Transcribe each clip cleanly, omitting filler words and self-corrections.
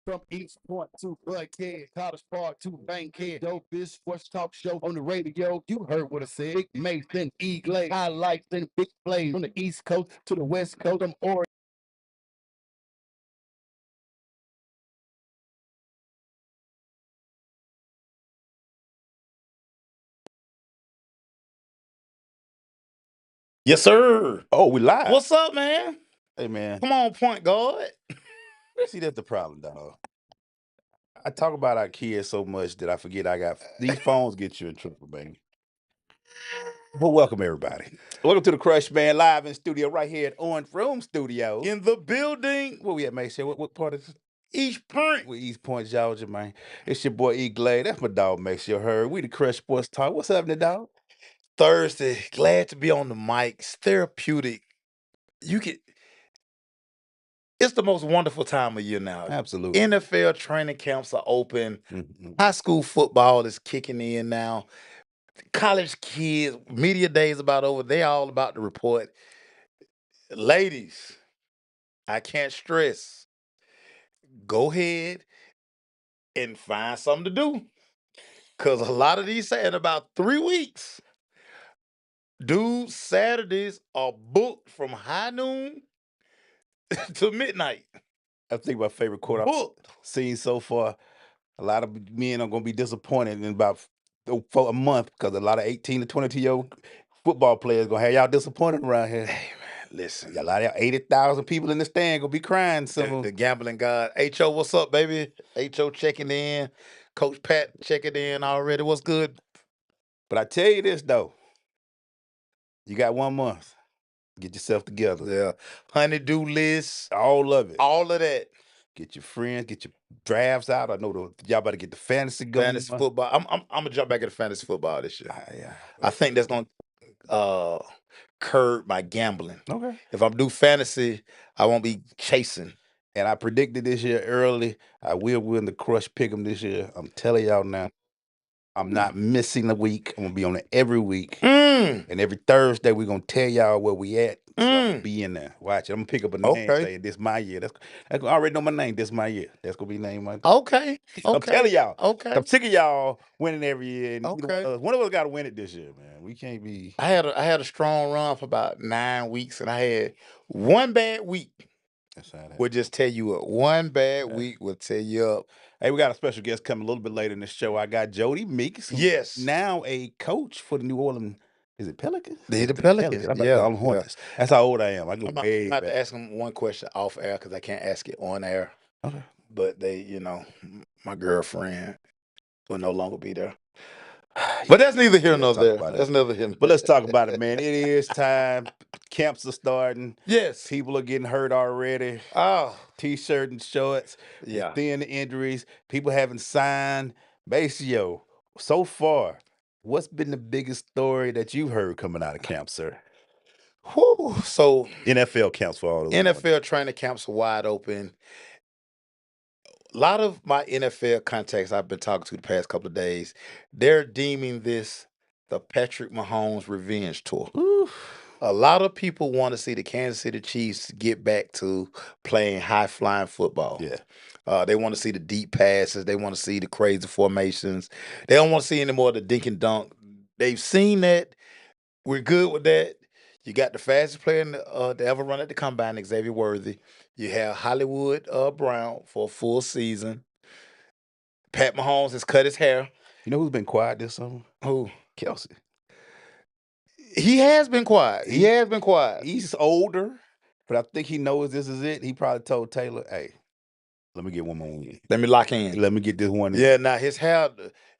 From East Point to Buckhead, College Park to Bankhead, dopest sports talk show on the radio. You heard what I said. Big Mason, Eagle, highlights and big plays from the East Coast to the West Coast. From Oregon. Yes, sir. Oh, we live. What's up, man? Hey, man. Come on, point guard. See, that's the problem, dog. I talk about our kids so much that I forget I got these phones get you in trouble, baby. Well, welcome everybody. Welcome to the Crush Man live in studio right here at Orange Room Studio. In the building. Where we at, man? What part of this? East Point. We East Point, Georgia, man. It's your boy E. Glade. That's my dog, make sure heard. We the Crush Sports Talk. What's happening, dog? Thursday. Glad to be on the mic. It's therapeutic. It's the most wonderful time of year now. Absolutely. NFL training camps are open. Mm-hmm. High school football is kicking in now. College kids, media days about over. They all about to report. Ladies, I can't stress. Go ahead and find something to do. Because a lot of these say in about 3 weeks, dude, Saturdays are booked from high noon to midnight. I think my favorite quote I've Booked. seen so far. A lot of men are going to be disappointed in about for a month because a lot of 18 to 22-year-old football players going to have y'all disappointed around here. Hey, man, listen. A lot of 80,000 people in the stand going to be crying The, soon. the gambling god. H.O., what's up, baby? H.O. checking in. Coach Pat checking in already. What's good? But I tell you this, though. You got 1 month. Get yourself together. Yeah. Honey-do list. All of it. All of that. Get your friends. Get your drafts out. I know y'all better get the fantasy going. Fantasy football. I'm gonna jump back into fantasy football this year. Yeah. I think that's gonna curb my gambling. Okay. If I'm do fantasy, I won't be chasing. And I predicted this year early. I will win the Crush Pick'em this year. I'm telling y'all now. I'm not missing a week. I'm gonna be on it every week. And every Thursday we're gonna tell y'all where we at. So I'm gonna be in there. Watch it. I'm gonna pick up a name saying this my year. That's I already know my name. This my year. That's gonna be named my Okay. I'm telling y'all. Okay. I'm sick of y'all winning every year. And Okay. one of us gotta win it this year, man. We can't be I had a strong run for about 9 weeks, and I had one bad week. That's how that Would just tear you up. One bad week will tear you up. Hey, we got a special guest coming a little bit later in the show. I got Jodie Meeks. Yes. Now a coach for the New Orleans. Is it Pelicans? The Pelicans. I'm Yeah. Hornets. That's how old I am. I go way I'm about back. to ask him one question off air because I can't ask it on air. Okay. But my girlfriend will no longer be there. But that's neither here nor there. That's neither here. But let's talk about it, man. It is time. Camps are starting. Yes. People are getting hurt already. Oh. T-shirt and shorts. Yeah. Thin injuries. People haven't signed. Maceo, so far, what's been the biggest story that you've heard coming out of camp, sir? Whew. So NFL camps for all those. NFL training camps are wide open. A lot of my NFL contacts I've been talking to the past couple of days, they're deeming this the Patrick Mahomes revenge tour. Oof. A lot of people want to see the Kansas City Chiefs get back to playing high-flying football. Yeah. They want to see the deep passes. They want to see the crazy formations. They don't want to see any more of the dink and dunk. They've seen that. We're good with that. You got the fastest player to ever run at the combine, Xavier Worthy. You have Hollywood Brown for a full season. Pat Mahomes has cut his hair. You know who's been quiet this summer? Who? Kelsey. He has been quiet. He has been quiet. He's older, but I think he knows this is it. He probably told Taylor, hey, let me get one more win. Let me lock in. Let me get this one. Yeah, now his hair,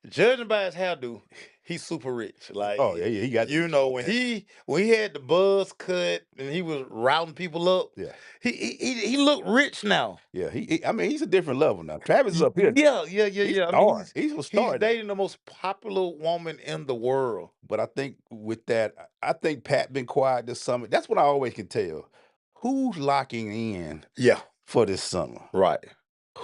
judging by his hairdo, he's super rich. Like, oh yeah, he got. When he had the buzz cut and he was routing people up. Yeah, he looked rich now. Yeah, I mean, he's a different level now. Travis is up here. Yeah. He's a star. He's dating the most popular woman in the world. But I think with that, I think Pat been quiet this summer. That's what I always can tell. Who's locking in? Yeah, for this summer, right?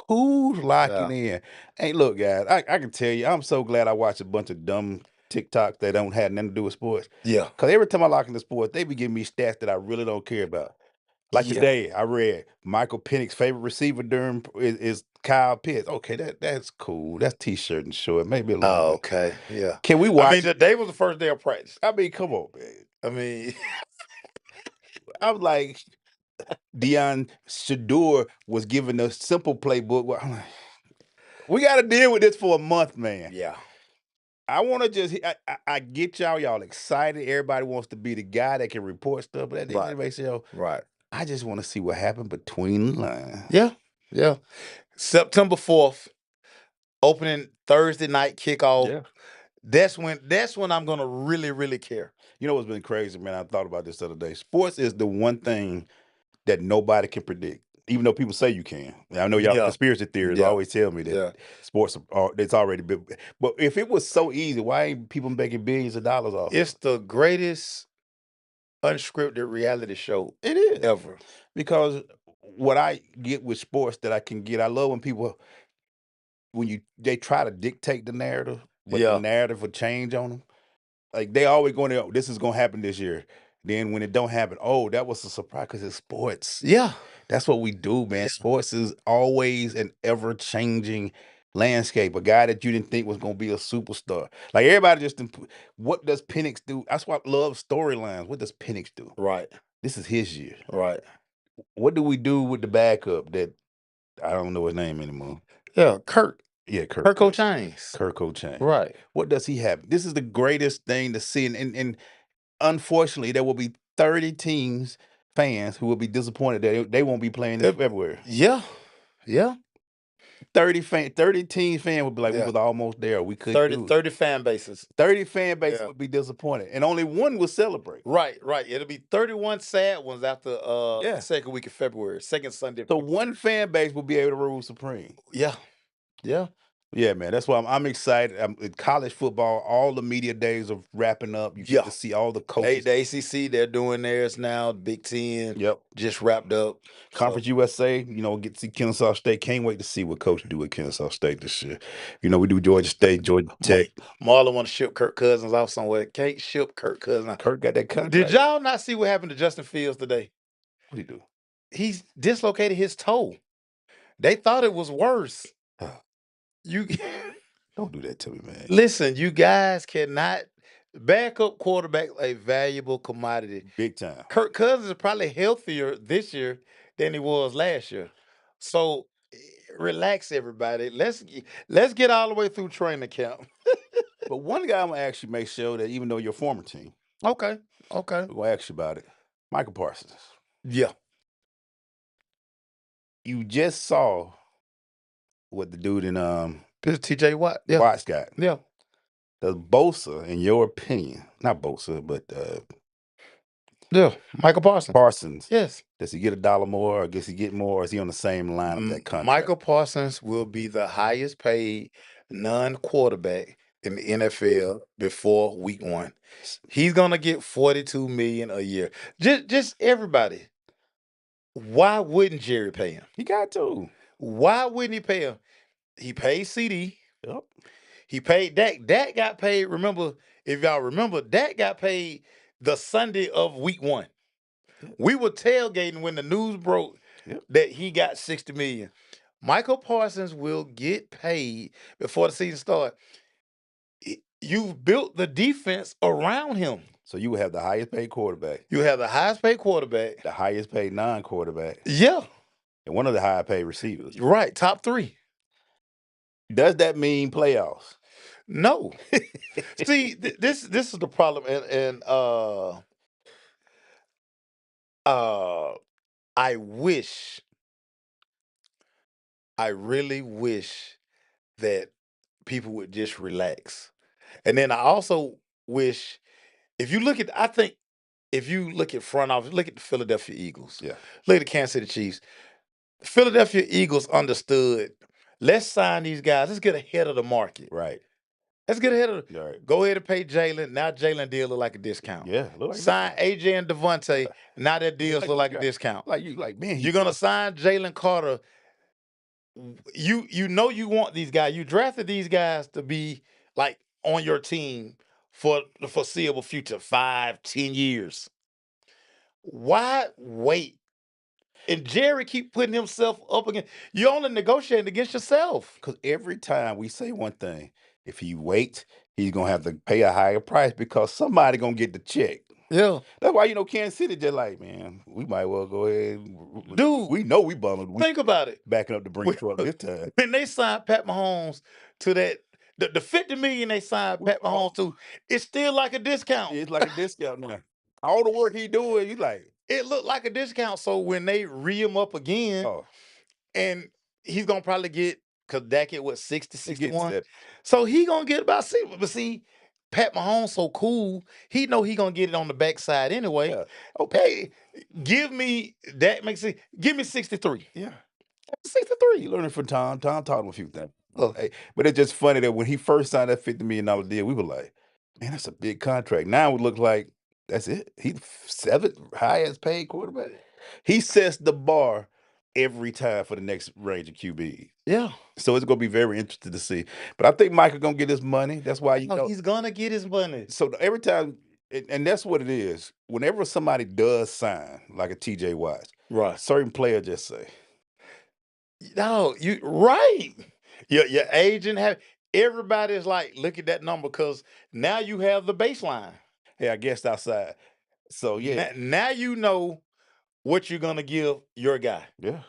Who's locking in? Hey, look, guys, I can tell you, I'm so glad I watched a bunch of dumb TikToks that don't have nothing to do with sports. Yeah. Because every time I lock into sports, they be giving me stats that I really don't care about. Like today, I read Michael Penix's favorite receiver is Kyle Pitts. Okay, that's cool. That's t-shirt and short, maybe a little Oh, bit. okay. Yeah. Can we I mean, watch? today was the first day of practice. I mean, come on, man. I mean, I'm like Deion Shador was given a simple playbook. Well, I'm like, we got to deal with this for a month, man. yeah. I want to just, I get y'all excited. Everybody wants to be the guy that can report stuff, but at the end Right. of the day, so Right. I just want to see what happened between the lines. Yeah. Yeah. September 4th, opening Thursday night kickoff. Yeah. That's when I'm gonna really, really care. You know what's been crazy, man? I thought about this the other day. Sports is the one thing that nobody can predict, even though people say you can. I know y'all Yeah. conspiracy theorists Yeah. always tell me that Yeah. sports are it's already been. But if it was so easy, why ain't people making billions of dollars off It's of the greatest unscripted reality show it? It is. ever. Because what I get with sports that I can get, I love when people they try to dictate the narrative, but the Yeah. narrative will change on them. Like they always going to, this is gonna happen this year. Then when it don't happen, oh, that was a surprise because it's sports. Yeah. That's what we do, man. Sports is always an ever changing landscape. A guy that you didn't think was gonna be a superstar. Like everybody just what does Penix do? That's why I love storylines. What does Penix do? Right. This is his year. Right. What do we do with the backup that I don't know his name anymore? Yeah. Kurt. Yeah, Kirk. Kirk O'Chains. Kirk O'Chain. Right. What does he have? This is the greatest thing to see, and unfortunately, there will be 30 teams fans who will be disappointed that they won't be playing in February. Yeah. Yeah. 30 team fan would be like, we Yeah. was almost there. We couldn't 30, do it. 30 fan bases. 30 fan base Yeah. would be disappointed, and only one will celebrate. Right, right. It'll be 31 sad ones after Yeah. the second week of February, second Sunday. So one fan base will be able to rule supreme. Yeah. Yeah. Yeah, man. That's why I'm excited. College football, all the media days are wrapping up. You Yeah. get to see all the coaches. The ACC, they're doing theirs now. Big Ten, Yep. just wrapped up. Conference USA, get to see Kennesaw State. Can't wait to see what Coach do at Kennesaw State this year. We do Georgia State, Georgia Tech. Marlon want to ship Kirk Cousins off somewhere. Can't ship Kirk Cousins. Kirk got that contract. Did y'all not see what happened to Justin Fields today? What he do? He's dislocated his toe. They thought it was worse. You Don't do that to me, man. listen, you guys cannot backup quarterback a valuable commodity. Big time. Kirk Cousins is probably healthier this year than he was last year. So relax, everybody. Let's get all the way through training camp. But one guy I'm gonna actually make sure that even though your former team, Okay. Okay. we're gonna ask you about it. Michael Parsons. Yeah. You just saw what the dude in This is TJ Watt. Yeah. Watts got. Yeah. Does Bosa, in your opinion, not Bosa, but Yeah. Michael Parsons. Parsons, Yes. does he get $1 more, or does he get more, or is he on the same line of that contract? Michael Parsons will be the highest paid non-quarterback in the NFL before week 1. He's gonna get $42 million a year. Just everybody. Why wouldn't Jerry pay him? He got to. Why wouldn't he pay him? He paid CD. Yep. He paid Dak. Dak got paid. Remember, if y'all remember, Dak got paid the Sunday of week 1. We were tailgating when the news broke that he got $60 million. Michael Parsons will get paid before the season starts. You've built the defense around him. So you have the highest paid quarterback, You have the highest paid quarterback. the highest paid non-quarterback, Yeah, and one of the higher paid receivers. right. Top 3. Does that mean playoffs? No. See, this is the problem, and I really wish that people would just relax. And then I also wish I think if you look at front office, look at the Philadelphia Eagles. Yeah. Look at the Kansas City Chiefs. The Philadelphia Eagles understood, let's sign these guys. Let's get ahead of the market. Right. Let's get ahead of Right. Go ahead and pay Jalen. Now Jalen deal look like a discount. Yeah. Look like Sign AJ and Devontae. Now that deals look like a discount. man. You're gonna sign Jalen Carter. You know you want these guys. You drafted these guys to be like on your team for the foreseeable future, 5, 10 years. Why wait And Jerry keep putting himself up against. You're only negotiating against yourself. Because every time we say one thing, if he waits, he's gonna have to pay a higher price because somebody gonna get the check. Yeah, That's why Kansas City just like, man, we might well go ahead. dude. We know we bummed. We Think about it. backing up the When Brinks truck this time. when they signed Pat Mahomes to that, the 50 million they signed Pat Mahomes to, it's still like a discount. It's like a discount now. All the work he doing, you like, It looked like a discount. So when they re him up again, oh, and he's gonna probably get, because Dak get what, 60, he gets 61. that. So he gonna get about 60. But see, Pat Mahomes so cool, he know he gonna get it on the backside anyway. Yeah. Okay, give me that makes it. Give me 63. Yeah. 63. He learning from Tom. Tom taught him a few things. Look, Hey, but it's just funny that when he first signed that $50 million deal, we were like, man, that's a big contract. Now it looks like that's it. He's seventh highest paid quarterback. He sets the bar every time for the next range of QB. yeah. So it's gonna be very interesting to see. But I think Michael gonna get his money. That's why No, he's gonna get his money. so every time, and that's what it is. Whenever somebody does sign, like a TJ Watt, Right. certain player just say, No, you right. Your agent have everybody's like, look at that number because now you have the baseline. "Hey, I guessed outside." So yeah, Now you know what you're gonna give your guy. yeah,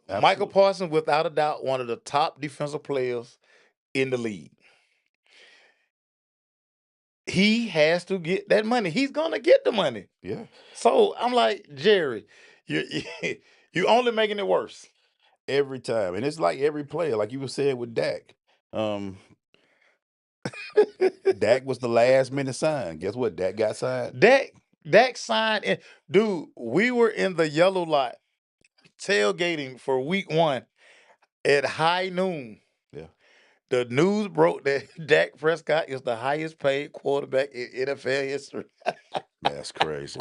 Michael absolutely. Parsons, without a doubt, one of the top defensive players in the league. He has to get that money. He's gonna get the money. Yeah, So I'm like, Jerry, you you only making it worse. every time, and it's like every player, like you were saying with Dak. Um, Dak was the last minute sign. Guess what? Dak got signed. Dak signed and dude, we were in the yellow lot tailgating for week 1 at high noon. Yeah, The news broke that Dak Prescott is the highest paid quarterback in NFL history. man, that's crazy.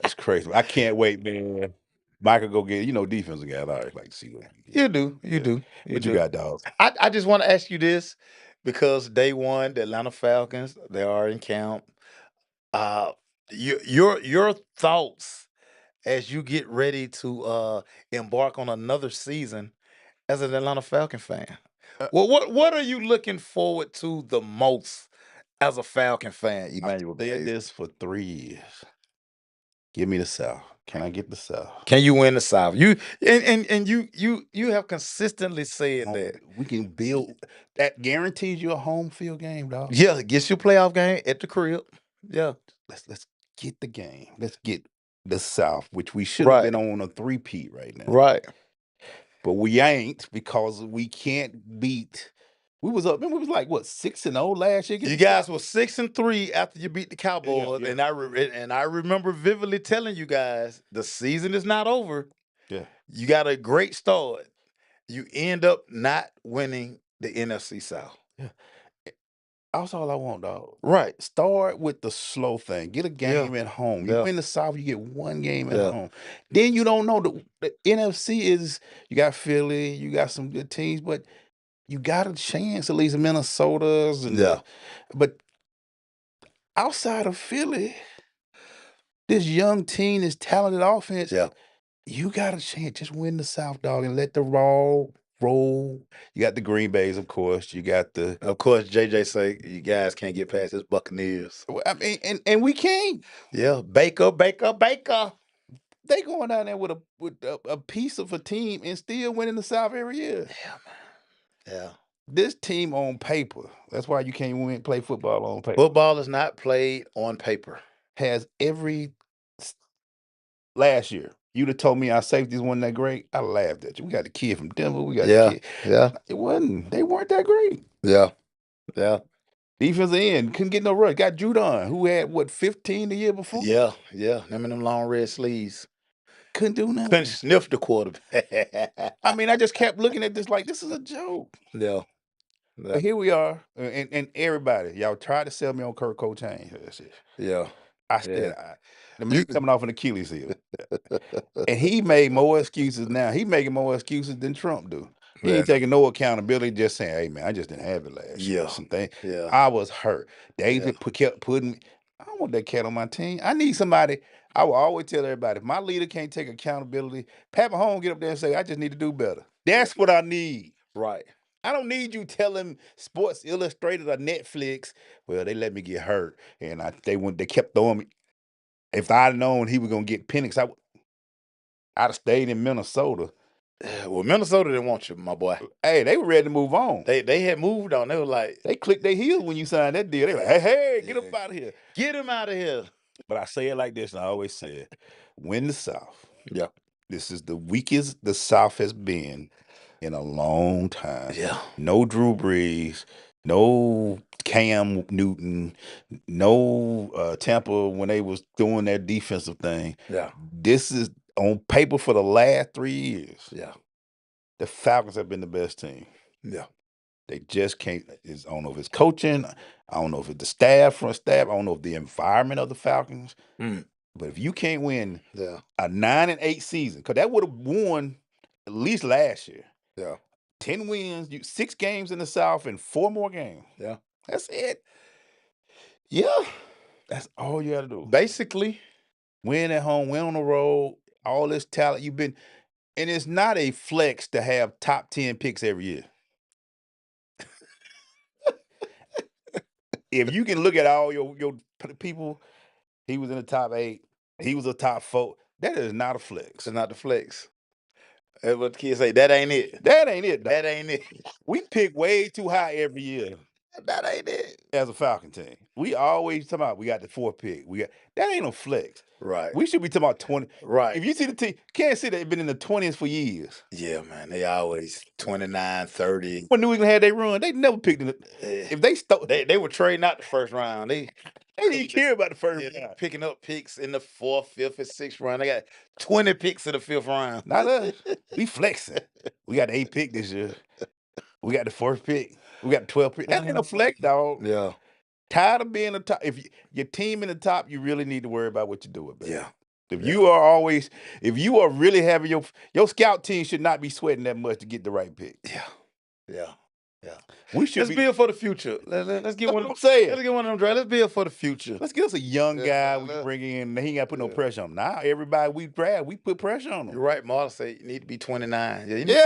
That's crazy. I can't wait, man. Michael go get defensive guy. I always like to see what he You get. do, you Yeah. do, you What you do. got, dog? I just want to ask you this because day one, the Atlanta Falcons, they are in camp. Uh your thoughts as you get ready to embark on another season as an Atlanta Falcon fan. Uh, Well, what are you looking forward to the most as a Falcon fan, I've Emmanuel said Gaze? this for 3 years. Give me the South. Can I get the South? Can you win the South? You and you have consistently said that. We can build that guarantees you a home field game, dog. Yeah, it gets you a playoff game at the crib. Yeah. Let's get the game. Let's get the South, which we should have Right. been on a three-peat right now. Right. But we ain't because we can't beat. We was up. Remember, we was like what 6-0 last year. Get You the guys South. were 6-3 after you beat the Cowboys, yeah. and I remember vividly telling you guys the season is not over. Yeah. You got a great start. You end up not winning the NFC South. Yeah. That's all I want, dog. Right. Start with the slow thing. Get a game at home. You Yeah. win the South, you get one game at Yeah. home. Then you don't know the NFC is you got Philly, you got some good teams, but you got a chance at least Minnesota's and Yeah. but outside of Philly, this young team, this talented offense, Yeah. you got a chance. Just win the South, dog, and let the raw roll. You got the Green Bays, of course. You got the Of course, JJ say you guys can't get past this Buccaneers. I mean, and we can't. Yeah. Baker, Baker, Baker. They going down there with a piece of a team and still winning the South every year. Yeah, man. Yeah. This team on paper, that's why you can't play football on paper. Football is not played on paper. Has every last year. You'd have told me our safeties wasn't that great. I laughed at you. We got the kid from Denver. We got the Yeah. kid. Yeah. It wasn't. They weren't that great. Yeah. Yeah. Defensive end couldn't get no rush. Got Judon, who had what 15 the year before. Yeah. Yeah. Them and them long red sleeves. Couldn't do nothing. Couldn't sniff the quarterback. I mean, I just kept looking at this like this is a joke. Yeah. But here we are, and everybody, y'all tried to sell me on Kurt Cochain. Yeah. I said, Yeah. the man coming off an Achilles heel, and he made more excuses now. He making more excuses than Trump do. He ain't taking no accountability, just saying, "Hey man, I just didn't have it last year." Yeah. Something. Yeah. I was hurt. David kept putting. I don't want that cat on my team. I need somebody. I will always tell everybody, if my leader can't take accountability, Pat Mahomes get up there and say, I just need to do better. That's what I need. Right. I don't need you telling Sports Illustrated or Netflix, well, they let me get hurt. And they kept throwing me. If I'd known he was gonna get Penix, I'd have stayed in Minnesota. Well, Minnesota didn't want you, my boy. Hey, they were ready to move on. They had moved on. They were like, They clicked their heels when you signed that deal. They were like, hey, get up out of here. get him out of here. But I say it like this, and I always say it. Win the South. Yeah. This is the weakest the South has been in a long time. Yeah. No Drew Brees, no Cam Newton, no Tampa when they was doing their defensive thing. Yeah. This is on paper for the last 3 years. Yeah. The Falcons have been the best team. Yeah. They just can't. I don't know if it's coaching. I don't know if it's the staff, front staff. I don't know if the environment of the Falcons. But if you can't win a 9-8 season, because that would have won at least last year. Yeah. 10 wins, 6 games in the South, and 4 more games. Yeah. That's it. Yeah. That's all you got to do. Basically, Win at home, win on the road, all this talent you've been. And it's not a flex to have top 10 picks every year. If you can look at all your people, he was in the top 8, he was a top 4. That is not a flex. it's not the flex. That's what the kids say. That ain't it. That ain't it. That ain't it. We pick way too high every year That ain't it. as a Falcon team. We always talking about we got the 4th pick. That ain't no flex. Right. We should be talking about 20. Right. If you see the team, Kansas City, they've been in the 20s for years. Yeah, man. They always 29, 30. When New England had their run, they never picked it. If they stole, They were trading out the first round. They didn't care about the first they round. picking up picks in the 4th, 5th, and 6th round. They got 20 picks in the 5th round. Not us. We flexing. We got the 8th pick this year. We got the 4th pick. We got the 12th pick. That ain't no flex, dog. Yeah. Tired of being the top. If your team in the top, you really need to worry about what you do with it. Yeah. If you are really having your scout team should not be sweating that much to get the right pick. Yeah. Yeah. Yeah. We should Let's build for the future. Let's get That's one what of I'm saying. Let's get one of them draft. Let's build for the future. Let's get us a young guy we Yeah. bring in. And he ain't got to put no pressure on him. Now everybody we draft, we put pressure on them. You're right. Marlon said you need to be 29. Yeah. You need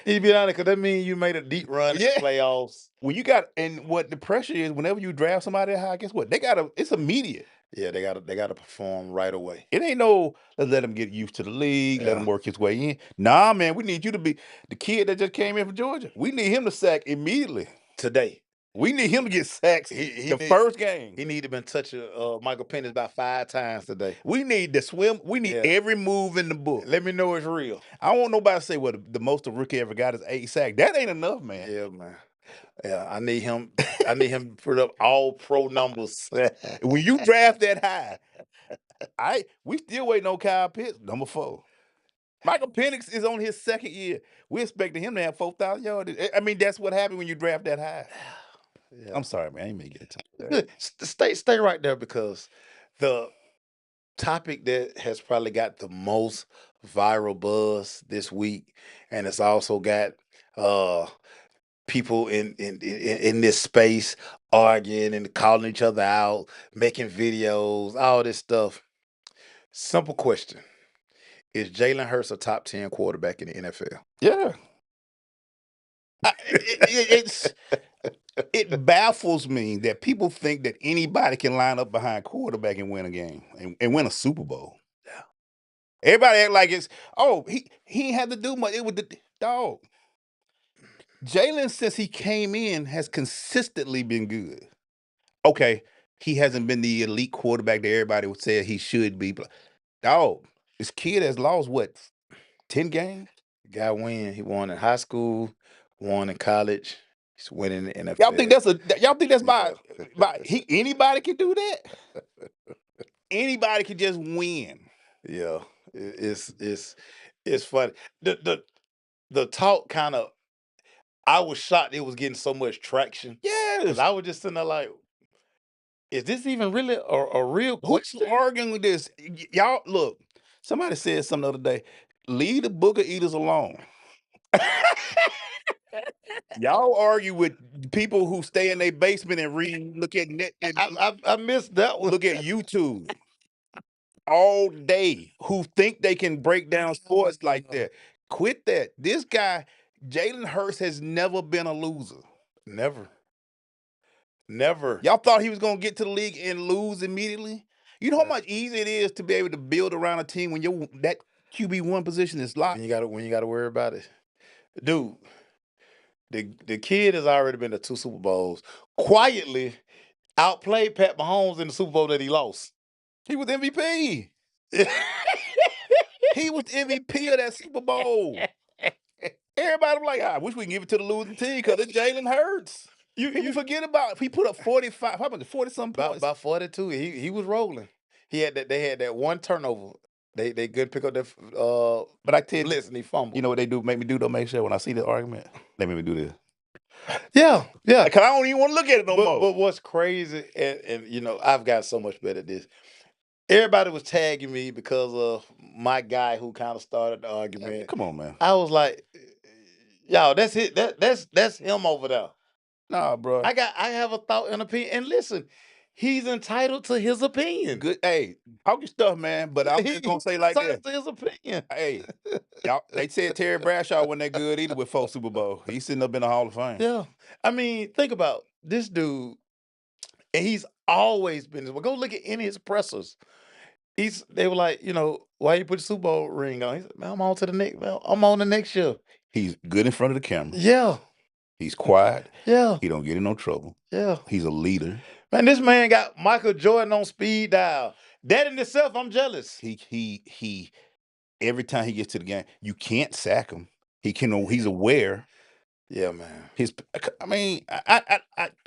to be honest, because that means you made a deep run in the playoffs. When you and what the pressure is, whenever you draft somebody high, guess what? It's immediate. Yeah, they gotta perform right away. It ain't no let's let him get used to the league, let him work his way in. Nah, man, we need you to be the kid that just came in from Georgia. We need him to sack immediately. Today. We need him to get sacks the first game. He need to been touching Michael Penix about 5 times today. We need to swim. We need every move in the book. Let me know it's real. I don't want nobody to say, well, the most a rookie ever got is 8 sacks. That ain't enough, man. Yeah, man. Yeah, I need him. I need him to put up all pro numbers. When you draft that high, we still waiting on Kyle Pitts, number 4. Michael Penix is on his 2nd year. We expecting him to have 4,000 yards. I mean, that's what happened when you draft that high. Yeah. I'm sorry, man. I ain't make it time. Stay right there, because the topic that has probably got the most viral buzz this week, and it's also got people in this space arguing and calling each other out, making videos, all this stuff. Simple question: is Jalen Hurts a top 10 quarterback in the NFL? Yeah. It baffles me that people think that anybody can line up behind quarterback and win a game and win a Super Bowl. Yeah. Everybody act like he ain't had to do much. It was the dog. Jalen, since he came in, has consistently been good. Okay, he hasn't been the elite quarterback that everybody would say he should be. But dog, this kid has lost what, 10 games? Guy win. He won in high school, won in college. He's winning in the NFL. Y'all think that's anybody can do that? Anybody can just win. Yeah, it's funny. The talk kind of, I was shocked it was getting so much traction. Yes. 'Cause I was just sitting there like, is this even really a real question? Who's arguing with this? Y'all, look, somebody said something the other day, leave the booger eaters alone. Y'all argue with people who stay in their basement and look at net and I missed that one. look at YouTube all day, who think they can break down sports like that. Quit that. This guy, Jalen Hurts, has never been a loser. Never. Never. Y'all thought he was gonna get to the league and lose immediately? You know how much easier it is to be able to build around a team when that QB1 position is locked. When you gotta worry about it. Dude, the kid has already been to 2 Super Bowls. Quietly outplayed Pat Mahomes in the Super Bowl that he lost. He was MVP. He was MVP of that Super Bowl. Everybody was like, I wish we can give it to the losing team because it's Jalen Hurts. People forget about he put up 45, how much? 40-some points. About 42. He was rolling. He had that. They had that one turnover. They couldn't pick up that. But I tell you, listen, he fumbled. you know what they do? Make me do though. Make sure when I see the argument, they make me do this. Yeah. Because I don't even want to look at it no more. But what's crazy, and you know, I've got so much better at this. Everybody was tagging me because of my guy who kind of started the argument. Come on, man. I was like, y'all, that's it. That's him over there. Nah, bro. I have a thought and opinion. And listen, he's entitled to his opinion. Good. Hey, talk your stuff, man. But I'm just gonna say like entitled that. to his opinion. Hey, y'all. They said Terry Bradshaw wasn't that good either with 4 Super Bowl. He's sitting up in the Hall of Fame. Yeah. I mean, think about this dude, and he's always been this way. Go look at any of his pressers. They were like, you know, why you put the Super Bowl ring on? He said, man, I'm on to the next. Man, I'm on the next year. He's good in front of the camera. Yeah. He's quiet. Yeah. He don't get in no trouble. Yeah. He's a leader. Man, this man got Michael Jordan on speed dial. That in itself, I'm jealous. He every time he gets to the game, you can't sack him. He's aware. Yeah, man.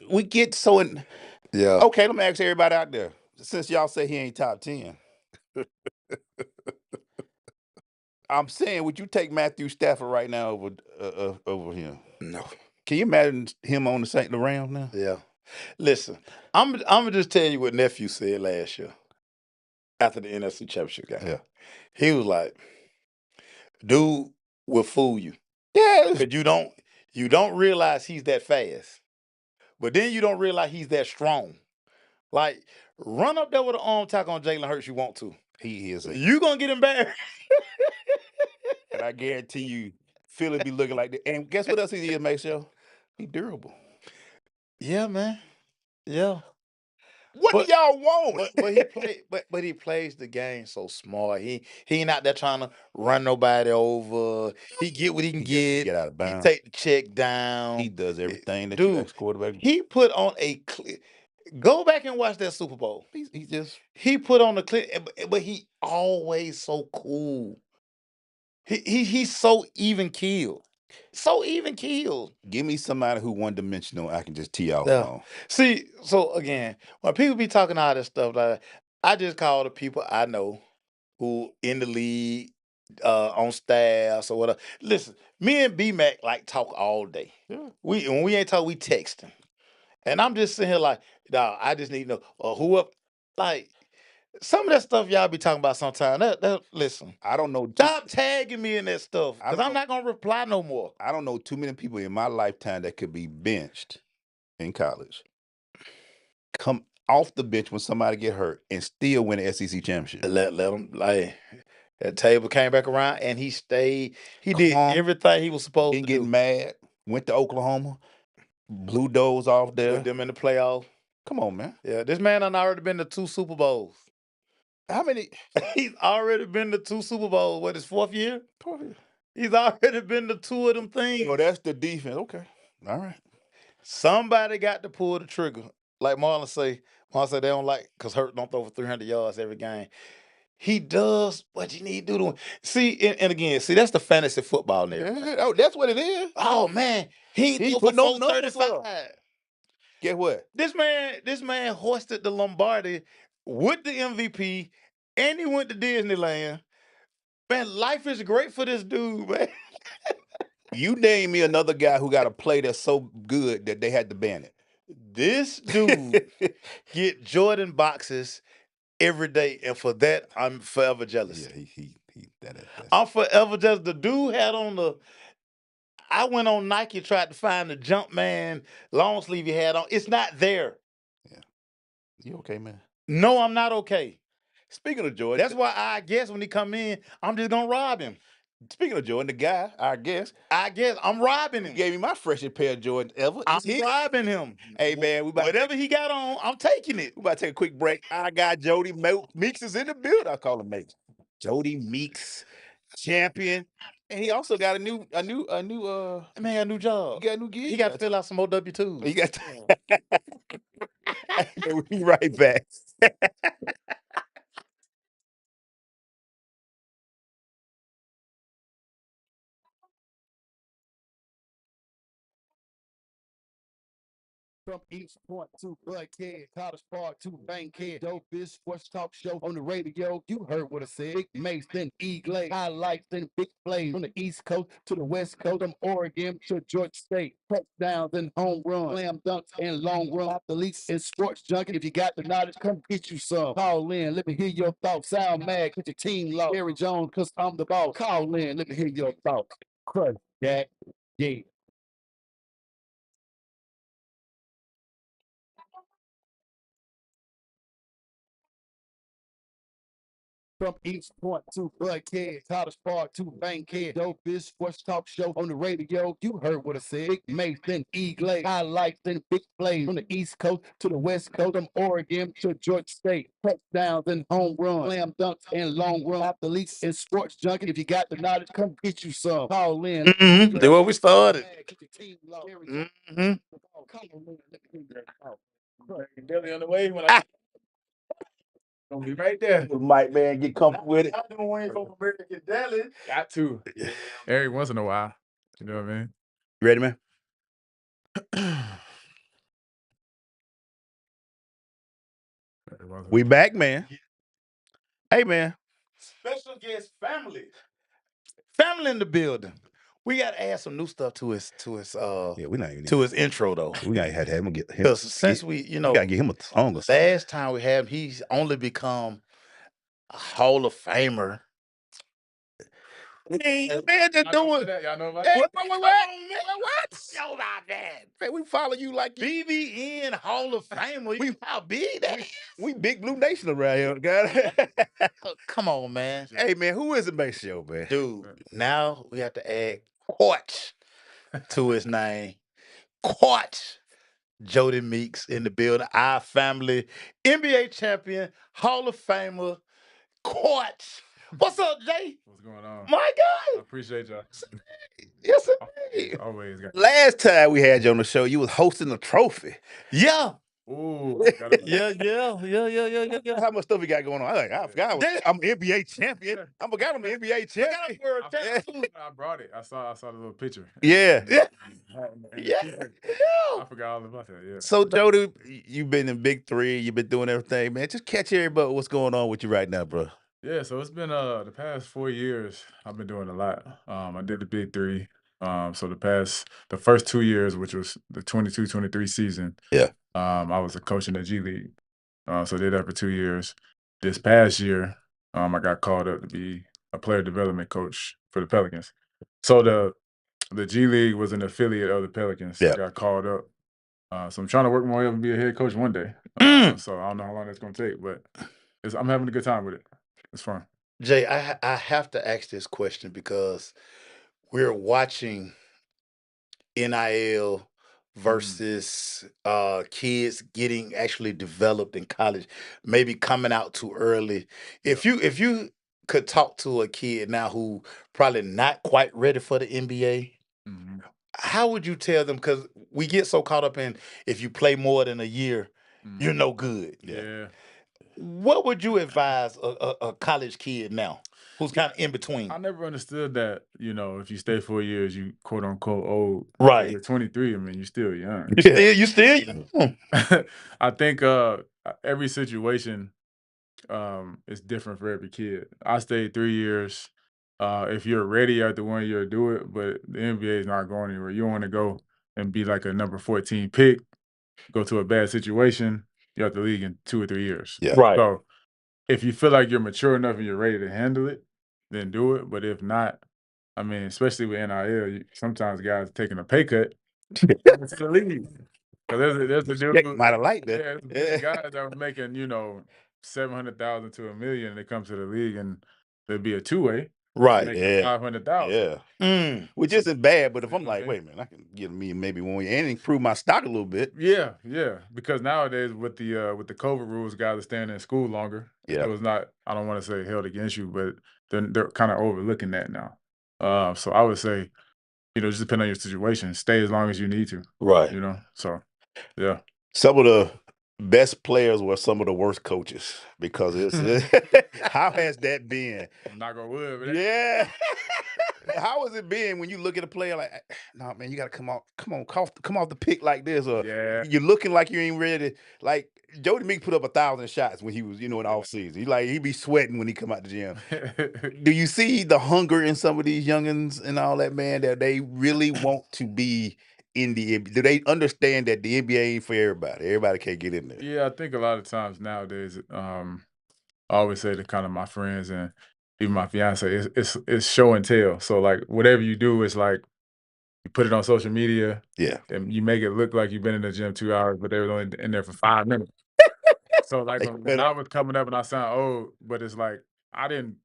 We get so in. Yeah. Okay, let me ask everybody out there. Since y'all say he ain't top 10, I'm saying, would you take Matthew Stafford right now over him? No. Can you imagine him on the Rams now? Yeah. Listen, I'm gonna just tell you what nephew said last year after the NFC Championship game. Yeah. He was like, "Dude will fool you. Yeah. Because you don't realize he's that fast, but then you don't realize he's that strong. Like, run up there with an arm tackle on Jalen Hurts, you want to. He is. You gonna get embarrassed." And I guarantee you, Philly be looking like that. And guess what else he is, Maceo? He durable. Yeah, man. Yeah. What do y'all want? But he plays the game so smart. He ain't out there trying to run nobody over. He get what he can get. Get out of bounds. He take the check down. He does everything that Dude, you ask quarterback. He put on a clip. Go back and watch that Super Bowl. He put on the clip, but he always so cool. He's so even keeled. So even keeled. Give me somebody who one dimensional. I can just tee off Yeah. on. See, so again, when people be talking all this stuff, like I just call the people I know who in the league, on staff or whatever. Listen, me and B-Mac like talk all day. Yeah. When we ain't talk, we texting. And I'm just sitting here like, dawg, I just need to know who up. Like, some of that stuff y'all be talking about sometimes. Listen, I don't know. Stop tagging me in that stuff because I'm not gonna reply no more. I don't know too many people in my lifetime that could be benched in college, come off the bench when somebody get hurt, and still win an SEC championship. Let him, like, that table came back around and he stayed. He did everything he was supposed to do. Didn't get mad. Went to Oklahoma, blew doors off there. Put them in the playoffs. Come on, man. Yeah, this man done already been to 2 Super Bowls. How many? He's already been to 2 Super Bowls. What, his 4th year? He's already been to 2 of them things. Oh, that's the defense. Okay. All right. Somebody got to pull the trigger. Like Marlon say they don't like, because Hurt don't throw for 300 yards every game. He does what you need to do to win. See, and again, that's the fantasy football narrative. Yeah, oh, that's what it is. Oh, man. He He put put no no numbers 35. Guess what? This man hoisted the Lombardi with the MVP, and he went to Disneyland. Man, life is great for this dude, man. You name me another guy who got a play that's so good that they had to ban it. This dude get Jordan boxes every day, and for that, I'm forever jealous. Yeah, he that's I'm forever jealous. The dude had on I went on Nike, tried to find the Jumpman long sleeve he had on. It's not there. Yeah. You okay, man? No, I'm not okay. Speaking of Jordan, That's why I guess when he come in, I'm just gonna rob him. speaking of Jordan, the guy, I guess, I'm robbing he him. gave me my freshest pair of Jordans ever. I'm It's his. robbing him. Hey man, Whatever he got on, I'm taking it. we about to take a quick break. Our guy Jodie Meeks is in the building. I call him Meeks. Jodie Meeks, champion, and he also got a new That man got a new job. he got a new gig. He got to fill out some more W-2s. You got. Hey, man, we'll be right back. From East Point to Buckhead, College Park to Bankhead, dopest sports talk show on the radio. You heard what I said. Big Mace, then Eagle, highlights, then big plays from the East Coast to the West Coast, from Oregon to Georgia State. Touchdowns and home runs, slam dunks and long run athletes and sports junkie. If you got the knowledge, come get you some. Call in, let me hear your thoughts. Sound mad, get your team lost. Jerry Jones, cause I'm the boss. Call in, let me hear your thoughts. Crush that, yeah. From East Point to Buckhead, College Park to Bankhead, dopest sports talk show on the radio. You heard what I said. Big Mace, then Eagle, highlights, then big plays from the East Coast to the West Coast, from Oregon to Georgia State. Touchdowns and home runs, slam dunks and long run athletes and sports junkie. If you got the knowledge, come get you some. Call in. Mm-hmm. That's where we started. Mm-hmm. Billy on the way when I gonna be right there. Mike man, get comfortable with it. I'm waiting for American Deli. Got to. Every once in a while. You know what I mean? You ready, man? Every once in We a back, man. Hey, man. Special guest family. Family in the building. We gotta add some new stuff to his Yeah, we not even. to his intro though. We gotta have him get him. Because since we gotta get him a song or something. last time we had him, he's only become a Hall of Famer. Hey, man, just doing. Y'all know about Hey, that? what? Yo, about that. Man, we follow you like you. BBN Hall of Famer. We- How big that is? We big Blue Nation around here, guys. Come on, man. Hey, man, who is the base show, man? Dude, now we have to add Coach to his name. Coach. Jodie Meeks in the building. Our family, NBA champion, Hall of Famer, Coach. What's up, Jay? What's going on? My I guy. appreciate y'all. Yes, sir. Always got. Last time we had you on the show, you was hosting a trophy. Yeah. Ooh. Yeah. How much stuff we got going on? I forgot. I'm an NBA champion. I forgot I'm an NBA champion. I brought it. I saw the little picture. Yeah. Yeah. I forgot all about that. Yeah. So, Jody, you've been in Big Three. You've been doing everything, man. Just catch everybody what's going on with you right now, bro. Yeah, so it's been the past 4 years I've been doing a lot. I did the big three. So the first 2 years, which was the 22-23 season, Yeah. I was a coach in the G League. So I did that for 2 years. This past year, I got called up to be a player development coach for the Pelicans. So the G League was an affiliate of the Pelicans. Yeah. I got called up. So I'm trying to work my way up and be a head coach one day. So I don't know how long that's gonna take, but I'm having a good time with it. It's fun. Jay, I have to ask this question because we're watching NIL versus kids getting actually developed in college, maybe coming out too early. If you could talk to a kid now who probably not quite ready for the NBA, Mhm. how would you tell them? Because we get so caught up in if you play more than a year, you're no good. Yeah. What would you advise a college kid now who's kind of in between? I never understood that, if you stay 4 years, you quote unquote old. Right. You're 23, I mean, you're still young. You still young. I think every situation is different for every kid. I stayed 3 years. If you're ready after 1 year, do it, but the NBA is not going anywhere. You don't want to go and be like a number 14 pick, go to a bad situation, you're out the league in 2 or 3 years. Yeah. Right. So if you feel like you're mature enough and you're ready to handle it, then do it. But if not, I mean, especially with NIL, sometimes guys taking a pay cut coming to the league. 'Cause there's a Yeah, dude, might have liked yeah, that. there's a bunch of guys that were making, 700,000 to 1,000,000, and they come to the league and there'd be a two-way Right. making Yeah. 500,000. Yeah. Mm. Which So, isn't bad, but if you I'm know what like, I mean? wait a minute, I can get me maybe one and improve my stock a little bit. Yeah, yeah. Because nowadays with the COVID rules, guys are staying in school longer. Yeah. So it's not, I don't want to say held against you, but they're kind of overlooking that now. So I would say, just depend on your situation. Stay as long as you need to. Right. So yeah. Some of the best players were some of the worst coaches because it's how has that been? Knock on wood, but Yeah. How has it been when you look at a player like, no, man, you got to come off the pick like this, or yeah. you're looking like you ain't ready. Like Jodie Meeks put up 1,000 shots when he was, in off season. He be sweating when he come out the gym. Do you see the hunger in some of these youngins and all that, man, that they really want to be in the NBA? Do they understand that the NBA ain't for everybody? Everybody can't get in there. Yeah, I think a lot of times nowadays, I always say to kind of my friends and even my fiance, it's show and tell. So like whatever you do, it's like you put it on social media Yeah. and you make it look like you've been in the gym 2 hours, but they were only in there for 5 minutes. So like They when fed I up. was coming up and I sound old, but it's like I didn't